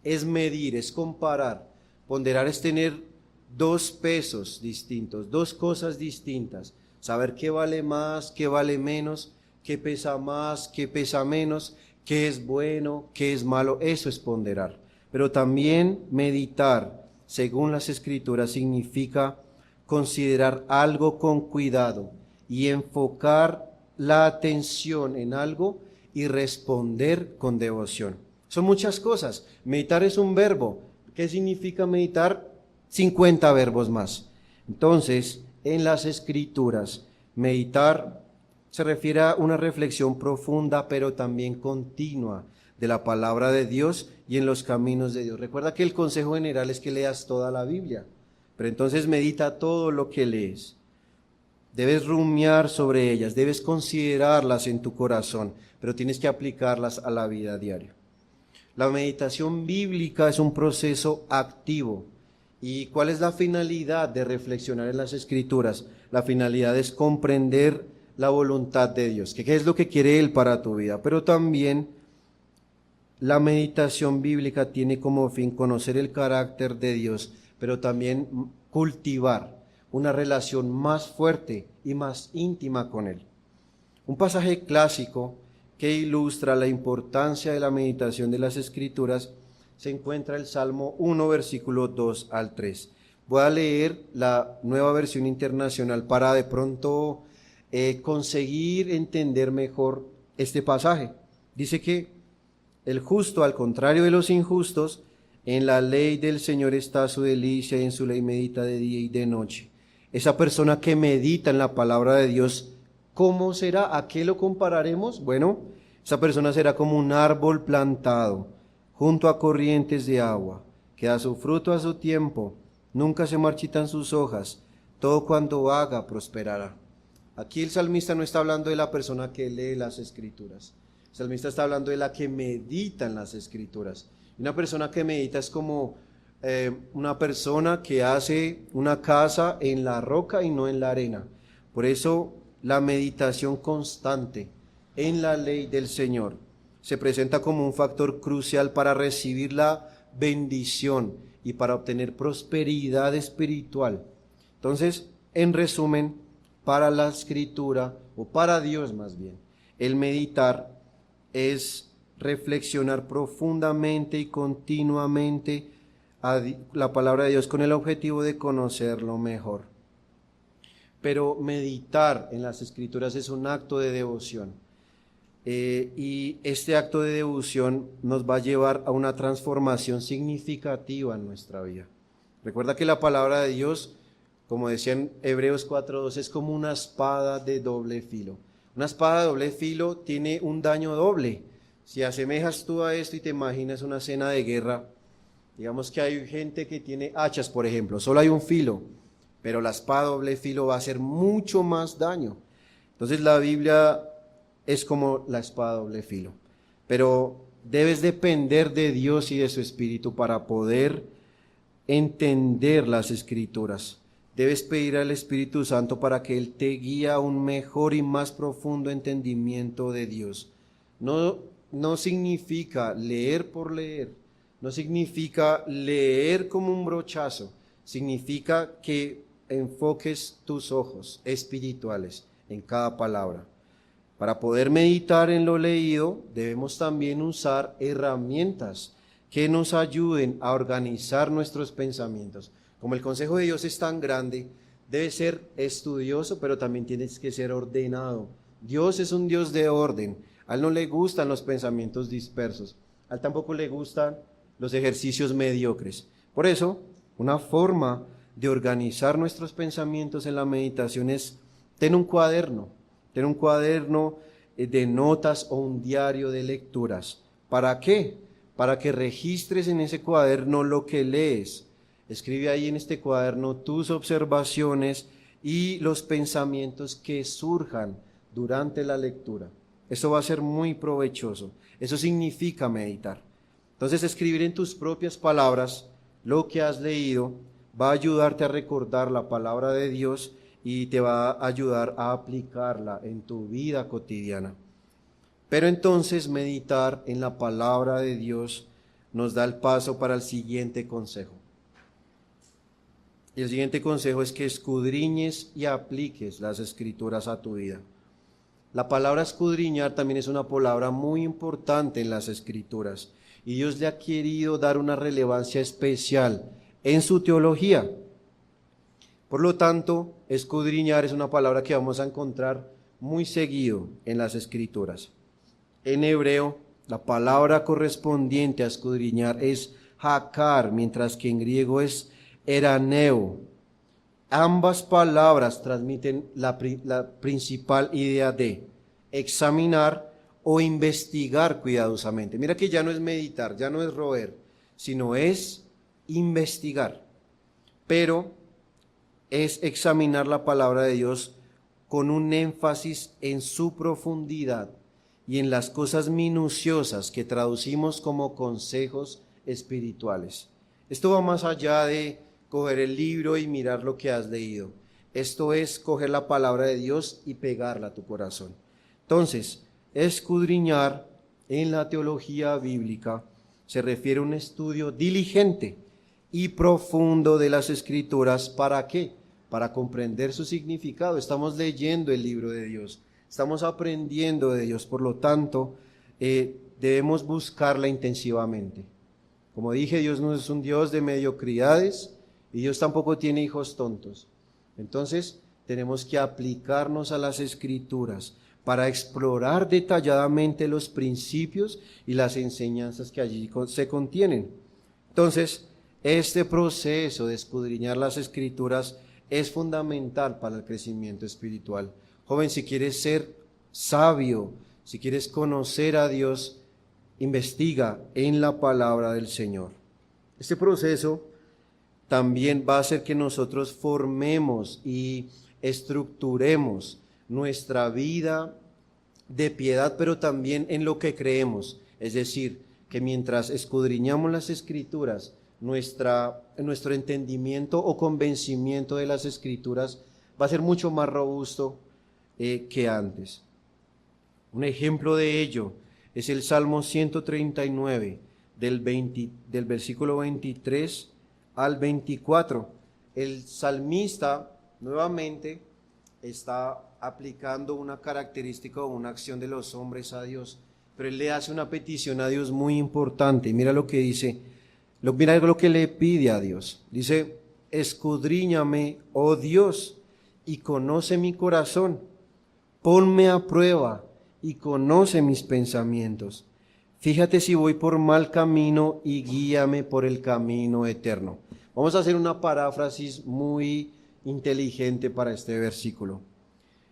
es medir, es comparar. Ponderar es tener dos pesos distintos, dos cosas distintas. Saber qué vale más, qué vale menos, qué pesa más, qué pesa menos, qué es bueno, qué es malo. Eso es ponderar. Pero también meditar, según las Escrituras, significa considerar algo con cuidado y enfocar la atención en algo y responder con devoción. Son muchas cosas. Meditar es un verbo. ¿Qué significa meditar? 50 verbos más. Entonces, en las Escrituras, meditar se refiere a una reflexión profunda, pero también continua de la palabra de Dios y en los caminos de Dios. Recuerda que el consejo general es que leas toda la Biblia, pero entonces medita todo lo que lees. Debes rumiar sobre ellas, debes considerarlas en tu corazón, pero tienes que aplicarlas a la vida diaria. La meditación bíblica es un proceso activo. ¿Y cuál es la finalidad de reflexionar en las Escrituras? La finalidad es comprender la voluntad de Dios, que qué es lo que quiere Él para tu vida, pero también la meditación bíblica tiene como fin conocer el carácter de Dios, pero también cultivar una relación más fuerte y más íntima con Él. Un pasaje clásico que ilustra la importancia de la meditación de las Escrituras se encuentra en el Salmo 1, versículo 2 al 3. Voy a leer la Nueva Versión Internacional para de pronto conseguir entender mejor este pasaje. Dice que el justo, al contrario de los injustos, en la ley del Señor está su delicia y en su ley medita de día y de noche. Esa persona que medita en la palabra de Dios, ¿cómo será? ¿A qué lo compararemos? Bueno, esa persona será como un árbol plantado junto a corrientes de agua, que da su fruto a su tiempo, nunca se marchitan sus hojas, todo cuanto haga prosperará. Aquí el salmista no está hablando de la persona que lee las Escrituras. El salmista está hablando de la que medita en las Escrituras. Una persona que medita es como una persona que hace una casa en la roca y no en la arena. Por eso la meditación constante en la ley del Señor se presenta como un factor crucial para recibir la bendición y para obtener prosperidad espiritual. Entonces, en resumen, para la Escritura, o para Dios más bien, el meditar es reflexionar profundamente y continuamente a la palabra de Dios con el objetivo de conocerlo mejor. Pero meditar en las Escrituras es un acto de devoción. Y este acto de devoción nos va a llevar a una transformación significativa en nuestra vida. Recuerda que la palabra de Dios, como decían Hebreos 4:2, es como una espada de doble filo. Una espada de doble filo tiene un daño doble. Si asemejas tú a esto y te imaginas una escena de guerra, digamos que hay gente que tiene hachas, por ejemplo, solo hay un filo, pero la espada de doble filo va a hacer mucho más daño. Entonces la Biblia es como la espada de doble filo, pero debes depender de Dios y de su Espíritu para poder entender las Escrituras. Debes pedir al Espíritu Santo para que Él te guíe a un mejor y más profundo entendimiento de Dios. No significa leer por leer, no significa leer como un brochazo, significa que enfoques tus ojos espirituales en cada palabra. Para poder meditar en lo leído, debemos también usar herramientas que nos ayuden a organizar nuestros pensamientos. Como el consejo de Dios es tan grande, debes ser estudioso, pero también tienes que ser ordenado. Dios es un Dios de orden. A Él no le gustan los pensamientos dispersos. A Él tampoco le gustan los ejercicios mediocres. Por eso, una forma de organizar nuestros pensamientos en la meditación es ten un cuaderno de notas o un diario de lecturas. ¿Para qué? Para que registres en ese cuaderno lo que lees. Escribe ahí en este cuaderno tus observaciones y los pensamientos que surjan durante la lectura. Eso va a ser muy provechoso. Eso significa meditar. Entonces, escribir en tus propias palabras lo que has leído va a ayudarte a recordar la palabra de Dios y te va a ayudar a aplicarla en tu vida cotidiana. Pero entonces meditar en la palabra de Dios nos da el paso para el siguiente consejo. Y el siguiente consejo es que escudriñes y apliques las escrituras a tu vida. La palabra escudriñar también es una palabra muy importante en las escrituras y Dios le ha querido dar una relevancia especial en su teología. Por lo tanto, escudriñar es una palabra que vamos a encontrar muy seguido en las escrituras. En hebreo, la palabra correspondiente a escudriñar es hakar, mientras que en griego es eraneo. Ambas palabras transmiten la principal idea de examinar o investigar cuidadosamente. Mira que ya no es meditar, ya no es roer, sino es investigar. Pero es examinar la palabra de Dios con un énfasis en su profundidad y en las cosas minuciosas que traducimos como consejos espirituales. Esto va más allá de coger el libro y mirar lo que has leído. Esto es coger la palabra de Dios y pegarla a tu corazón. Entonces, escudriñar en la teología bíblica se refiere a un estudio diligente y profundo de las escrituras. ¿Para qué? Para comprender su significado. Estamos leyendo el libro de Dios, estamos aprendiendo de Dios, por lo tanto, debemos buscarla intensivamente. Como dije, Dios no es un Dios de mediocridades y Dios tampoco tiene hijos tontos. Entonces, tenemos que aplicarnos a las escrituras para explorar detalladamente los principios y las enseñanzas que allí se contienen. Entonces, este proceso de escudriñar las escrituras es fundamental para el crecimiento espiritual. Joven, si quieres ser sabio, si quieres conocer a Dios, investiga en la palabra del Señor. Este proceso también va a hacer que nosotros formemos y estructuremos nuestra vida de piedad, pero también en lo que creemos. Es decir, que mientras escudriñamos las escrituras, nuestro entendimiento o convencimiento de las escrituras va a ser mucho más robusto que antes. Un ejemplo de ello es el Salmo 139, del versículo 23 al 24. El salmista nuevamente está aplicando una característica o una acción de los hombres a Dios, pero él le hace una petición a Dios muy importante. Mira lo que dice, mira lo que le pide a Dios. Dice, escudriñame, oh Dios, y conoce mi corazón. Ponme a prueba y conoce mis pensamientos. Fíjate si voy por mal camino y guíame por el camino eterno. Vamos a hacer una paráfrasis muy inteligente para este versículo.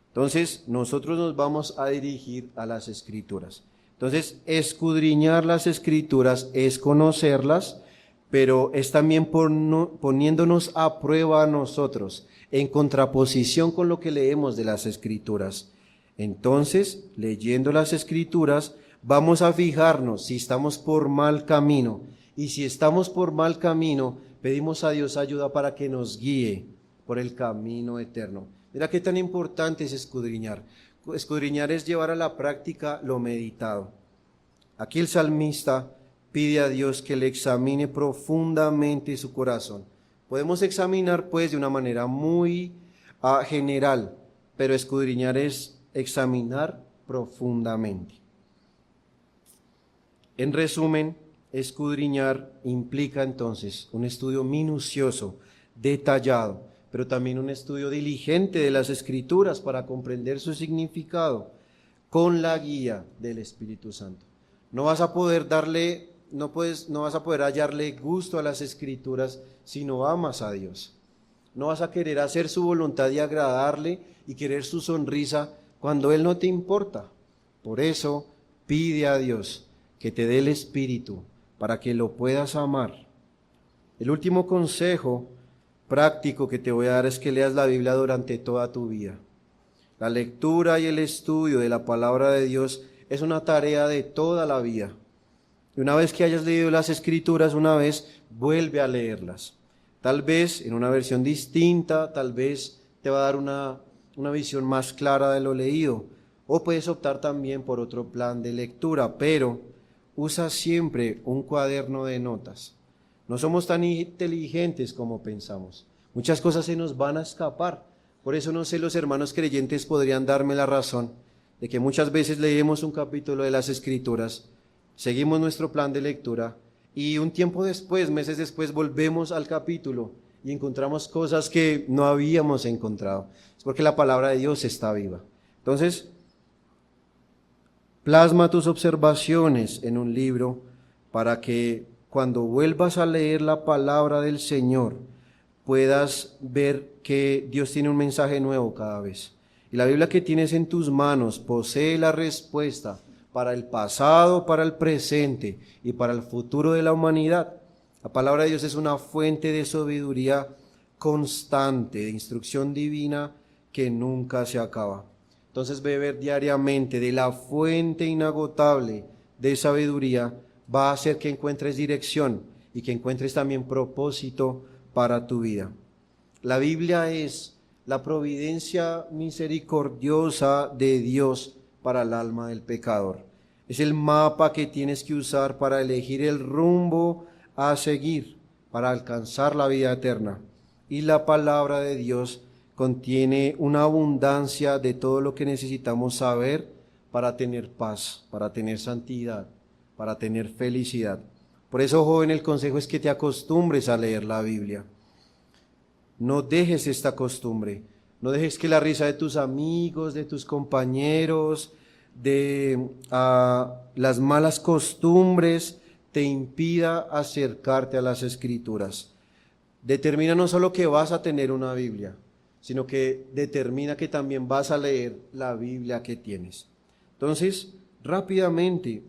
Entonces, nosotros nos vamos a dirigir a las escrituras. Entonces, escudriñar las escrituras es conocerlas, pero es también poniéndonos a prueba a nosotros, en contraposición con lo que leemos de las escrituras. Entonces, leyendo las escrituras, vamos a fijarnos si estamos por mal camino. Y si estamos por mal camino, pedimos a Dios ayuda para que nos guíe por el camino eterno. Mira qué tan importante es escudriñar. Escudriñar es llevar a la práctica lo meditado. Aquí el salmista pide a Dios que le examine profundamente su corazón. Podemos examinar pues de una manera muy general, pero escudriñar es examinar profundamente. En resumen, escudriñar implica entonces un estudio minucioso, detallado, pero también un estudio diligente de las escrituras para comprender su significado con la guía del Espíritu Santo. No vas a poder hallarle gusto a las escrituras si no amas a Dios. No vas a querer hacer su voluntad y agradarle y querer su sonrisa cuando Él no te importa. Por eso pide a Dios que te dé el Espíritu para que lo puedas amar. El último consejo práctico que te voy a dar es que leas la Biblia durante toda tu vida. La lectura y el estudio de la palabra de Dios es una tarea de toda la vida. Y una vez que hayas leído las Escrituras una vez, vuelve a leerlas. Tal vez en una versión distinta, tal vez te va a dar una visión más clara de lo leído. O puedes optar también por otro plan de lectura, pero usa siempre un cuaderno de notas. No somos tan inteligentes como pensamos. Muchas cosas se nos van a escapar. Por eso no sé, los hermanos creyentes podrían darme la razón de que muchas veces leemos un capítulo de las Escrituras, seguimos nuestro plan de lectura y un tiempo después, meses después, volvemos al capítulo y encontramos cosas que no habíamos encontrado. Es porque la palabra de Dios está viva. Entonces, plasma tus observaciones en un libro para que cuando vuelvas a leer la palabra del Señor puedas ver que Dios tiene un mensaje nuevo cada vez. Y la Biblia que tienes en tus manos posee la respuesta para el pasado, para el presente y para el futuro de la humanidad. La palabra de Dios es una fuente de sabiduría constante, de instrucción divina que nunca se acaba. Entonces, beber diariamente de la fuente inagotable de sabiduría va a hacer que encuentres dirección y que encuentres también propósito para tu vida. La Biblia es la providencia misericordiosa de Dios para el alma del pecador. Es el mapa que tienes que usar para elegir el rumbo a seguir, para alcanzar la vida eterna. Y la palabra de Dios contiene una abundancia de todo lo que necesitamos saber para tener paz, para tener santidad, para tener felicidad. Por eso, joven, el consejo es que te acostumbres a leer la Biblia. No dejes esta costumbre, no dejes que la risa de tus amigos, de tus compañeros, de las malas costumbres te impida acercarte a las Escrituras. Determina no solo que vas a tener una Biblia, sino que determina que también vas a leer la Biblia que tienes. Entonces, rápidamente,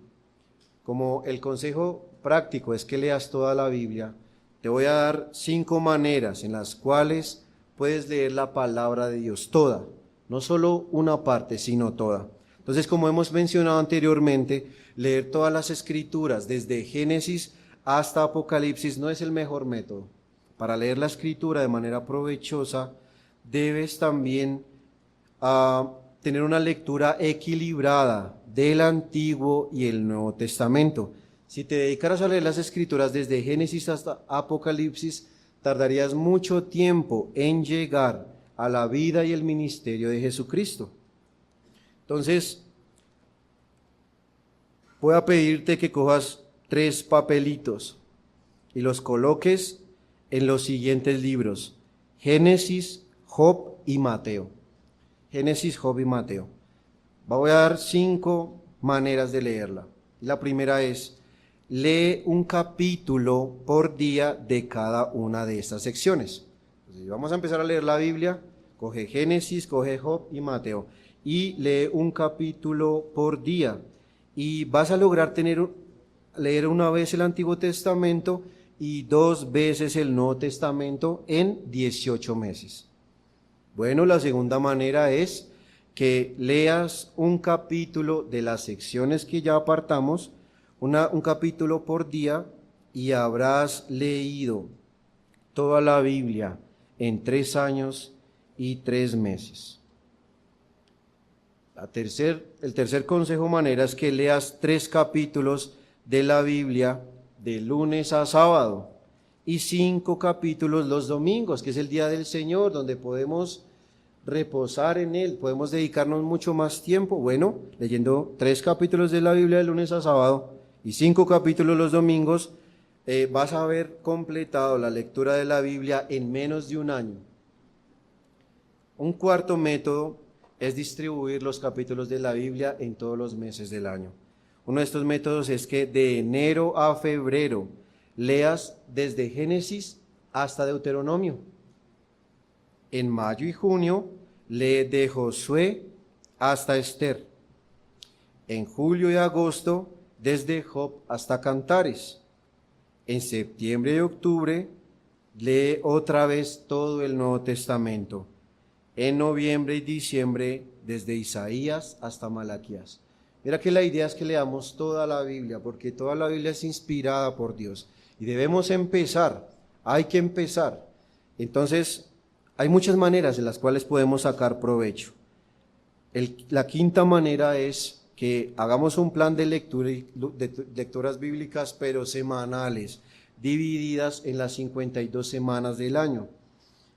como el consejo práctico es que leas toda la Biblia, te voy a dar 5 maneras en las cuales puedes leer la palabra de Dios, toda, no solo una parte, sino toda. Entonces, como hemos mencionado anteriormente, leer todas las Escrituras, desde Génesis hasta Apocalipsis, no es el mejor método. Para leer la Escritura de manera provechosa, debes también tener una lectura equilibrada del Antiguo y el Nuevo Testamento. Si te dedicaras a leer las Escrituras desde Génesis hasta Apocalipsis, tardarías mucho tiempo en llegar a la vida y el ministerio de Jesucristo. Entonces, voy a pedirte que cojas 3 papelitos y los coloques en los siguientes libros: Génesis, Job y Mateo. Génesis, Job y Mateo. Voy a dar 5 maneras de leerla. La primera es: lee un capítulo por día de cada una de estas secciones. Entonces, vamos a empezar a leer la Biblia. Coge Génesis, coge Job y Mateo y lee un capítulo por día. Y vas a lograr leer una vez el Antiguo Testamento y 2 veces el Nuevo Testamento en 18 meses. Bueno, la segunda manera es que leas un capítulo de las secciones que ya apartamos, un capítulo por día, y habrás leído toda la Biblia en 3 años y 3 meses. El tercer consejo manera es que leas 3 capítulos de la Biblia de lunes a sábado y 5 capítulos los domingos, que es el día del Señor, donde podemos reposar en Él, podemos dedicarnos mucho más tiempo, bueno, leyendo 3 capítulos de la Biblia de lunes a sábado y 5 capítulos los domingos, vas a haber completado la lectura de la Biblia en menos de un año. Un cuarto método es distribuir los capítulos de la Biblia en todos los meses del año. Uno de estos métodos es que de enero a febrero leas desde Génesis hasta Deuteronomio. En mayo y junio lee de Josué hasta Esther. En julio y agosto desde Job hasta Cantares. En septiembre y octubre lee otra vez todo el Nuevo Testamento, en noviembre y diciembre, desde Isaías hasta Malaquías. Mira que la idea es que leamos toda la Biblia, porque toda la Biblia es inspirada por Dios. Y debemos empezar, hay que empezar. Entonces, hay muchas maneras en las cuales podemos sacar provecho. La quinta manera es que hagamos un plan de lecturas bíblicas, pero semanales, divididas en las 52 semanas del año,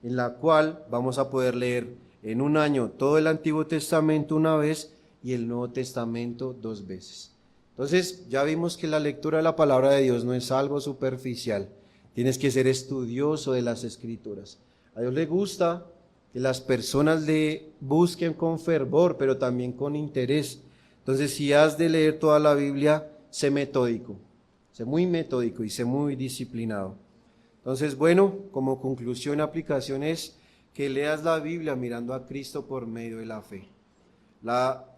en la cual vamos a poder leer en un año todo el Antiguo Testamento una vez y el Nuevo Testamento 2 veces. Entonces ya vimos que la lectura de la palabra de Dios no es algo superficial, tienes que ser estudioso de las Escrituras. A Dios le gusta que las personas le busquen con fervor, pero también con interés. Entonces, si has de leer toda la Biblia, sé metódico, sé muy metódico y sé muy disciplinado. Entonces, bueno, como conclusión, aplicación es que leas la Biblia mirando a Cristo por medio de la fe.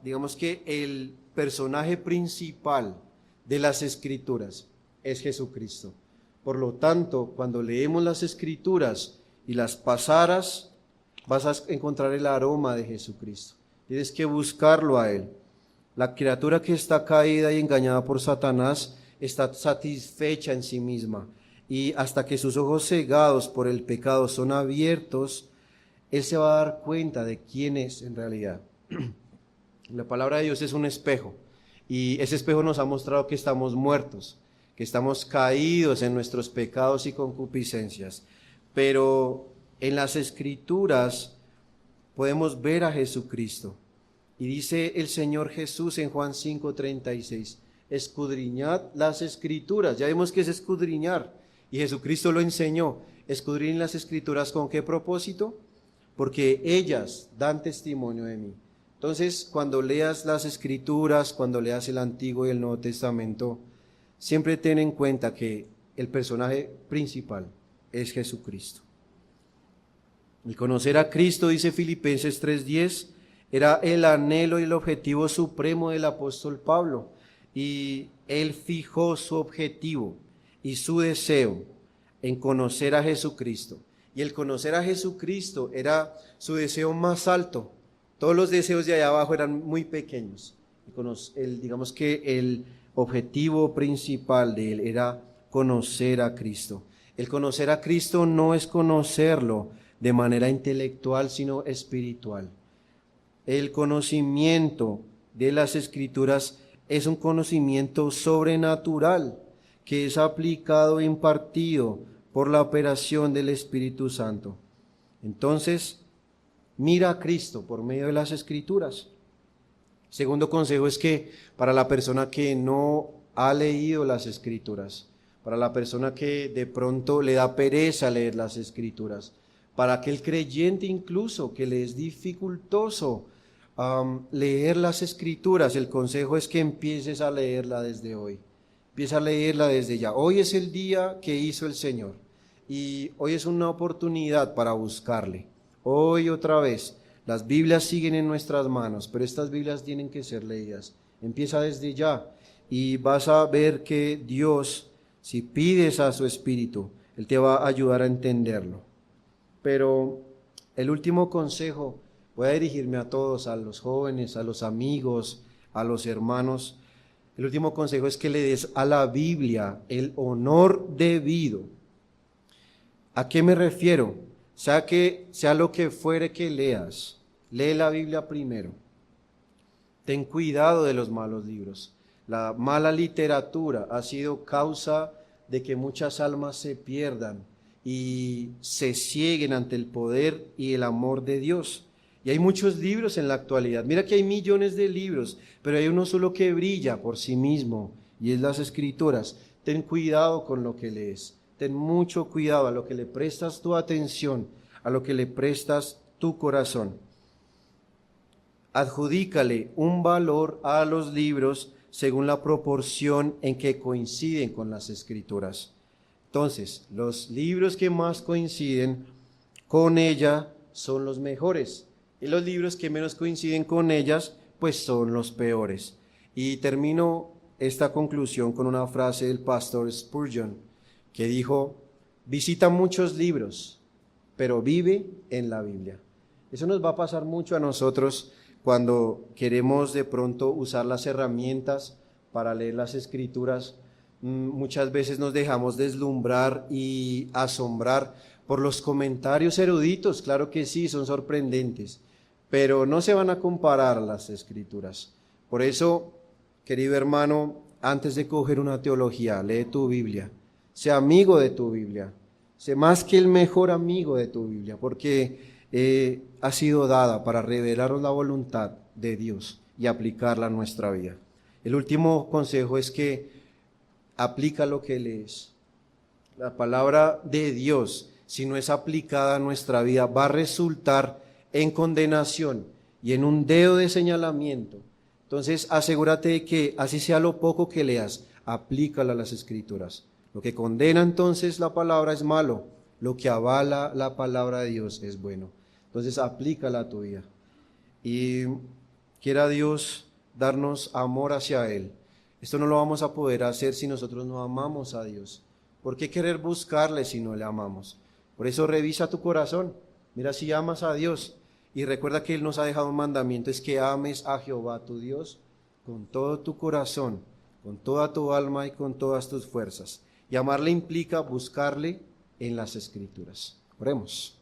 Digamos que el personaje principal de las Escrituras es Jesucristo. Por lo tanto, cuando leemos las Escrituras y las pasaras, vas a encontrar el aroma de Jesucristo. Tienes que buscarlo a Él. La criatura que está caída y engañada por Satanás está satisfecha en sí misma. Y hasta que sus ojos cegados por el pecado son abiertos, él se va a dar cuenta de quién es en realidad. La palabra de Dios es un espejo. Y ese espejo nos ha mostrado que estamos muertos, que estamos caídos en nuestros pecados y concupiscencias. Pero en las Escrituras podemos ver a Jesucristo. Y dice el Señor Jesús en Juan 5:36, escudriñad las Escrituras. Ya vimos que es escudriñar, y Jesucristo lo enseñó. Escudriñad las Escrituras, ¿con qué propósito? Porque ellas dan testimonio de mí. Entonces, cuando leas las Escrituras, cuando leas el Antiguo y el Nuevo Testamento, siempre ten en cuenta que el personaje principal es Jesucristo. El conocer a Cristo, dice Filipenses 3:10, era el anhelo y el objetivo supremo del apóstol Pablo. Y él fijó su objetivo y su deseo en conocer a Jesucristo. Y el conocer a Jesucristo era su deseo más alto. Todos los deseos de allá abajo eran muy pequeños. Digamos que el objetivo principal de él era conocer a Cristo. El conocer a Cristo no es conocerlo de manera intelectual, sino espiritual. El conocimiento de las Escrituras es un conocimiento sobrenatural que es aplicado e impartido por la operación del Espíritu Santo. Entonces, mira a Cristo por medio de las Escrituras. Segundo consejo es que para la persona que no ha leído las Escrituras, para la persona que de pronto le da pereza leer las Escrituras, para aquel creyente incluso que le es dificultoso leer las Escrituras, el consejo es que empieces a leerla desde hoy. Empieza a leerla desde ya. Hoy es el día que hizo el Señor y hoy es una oportunidad para buscarle. Hoy otra vez, las Biblias siguen en nuestras manos, pero estas Biblias tienen que ser leídas. Empieza desde ya y vas a ver que Dios, si pides a su Espíritu, Él te va a ayudar a entenderlo. Pero el último consejo, voy a dirigirme a todos, a los jóvenes, a los amigos, a los hermanos. El último consejo es que le des a la Biblia el honor debido. ¿A qué me refiero? Sea lo que fuere que leas, lee la Biblia primero. Ten cuidado de los malos libros. La mala literatura ha sido causa de que muchas almas se pierdan y se cieguen ante el poder y el amor de Dios. Y hay muchos libros en la actualidad. Mira que hay millones de libros, pero hay uno solo que brilla por sí mismo, y es las Escrituras. Ten cuidado con lo que lees. Ten mucho cuidado a lo que le prestas tu atención, a lo que le prestas tu corazón. Adjudícale un valor a los libros según la proporción en que coinciden con las Escrituras. Entonces, los libros que más coinciden con ella son los mejores. Y los libros que menos coinciden con ellas, pues son los peores. Y termino esta conclusión con una frase del pastor Spurgeon, que dijo: visita muchos libros, pero vive en la Biblia. Eso nos va a pasar mucho a nosotros cuando queremos de pronto usar las herramientas para leer las Escrituras. Muchas veces nos dejamos deslumbrar y asombrar por los comentarios eruditos. Claro que sí, son sorprendentes, pero no se van a comparar a las Escrituras. Por eso, querido hermano, antes de coger una teología, lee tu Biblia, sé amigo de tu Biblia, sé más que el mejor amigo de tu Biblia, porque ha sido dada para revelarnos la voluntad de Dios y aplicarla a nuestra vida. El último consejo es que aplica lo que lees. La palabra de Dios, si no es aplicada a nuestra vida, va a resultar en condenación y en un dedo de señalamiento. Entonces, asegúrate de que, así sea lo poco que leas, aplícala a las Escrituras. Lo que condena entonces la palabra es malo, lo que avala la palabra de Dios es bueno. Entonces, aplícala a tu vida. Y quiera Dios darnos amor hacia Él. Esto no lo vamos a poder hacer si nosotros no amamos a Dios. ¿Por qué querer buscarle si no le amamos? Por eso revisa tu corazón. Mira si amas a Dios. Y recuerda que Él nos ha dejado un mandamiento, es que ames a Jehová tu Dios con todo tu corazón, con toda tu alma y con todas tus fuerzas. Y amarle implica buscarle en las Escrituras. Oremos.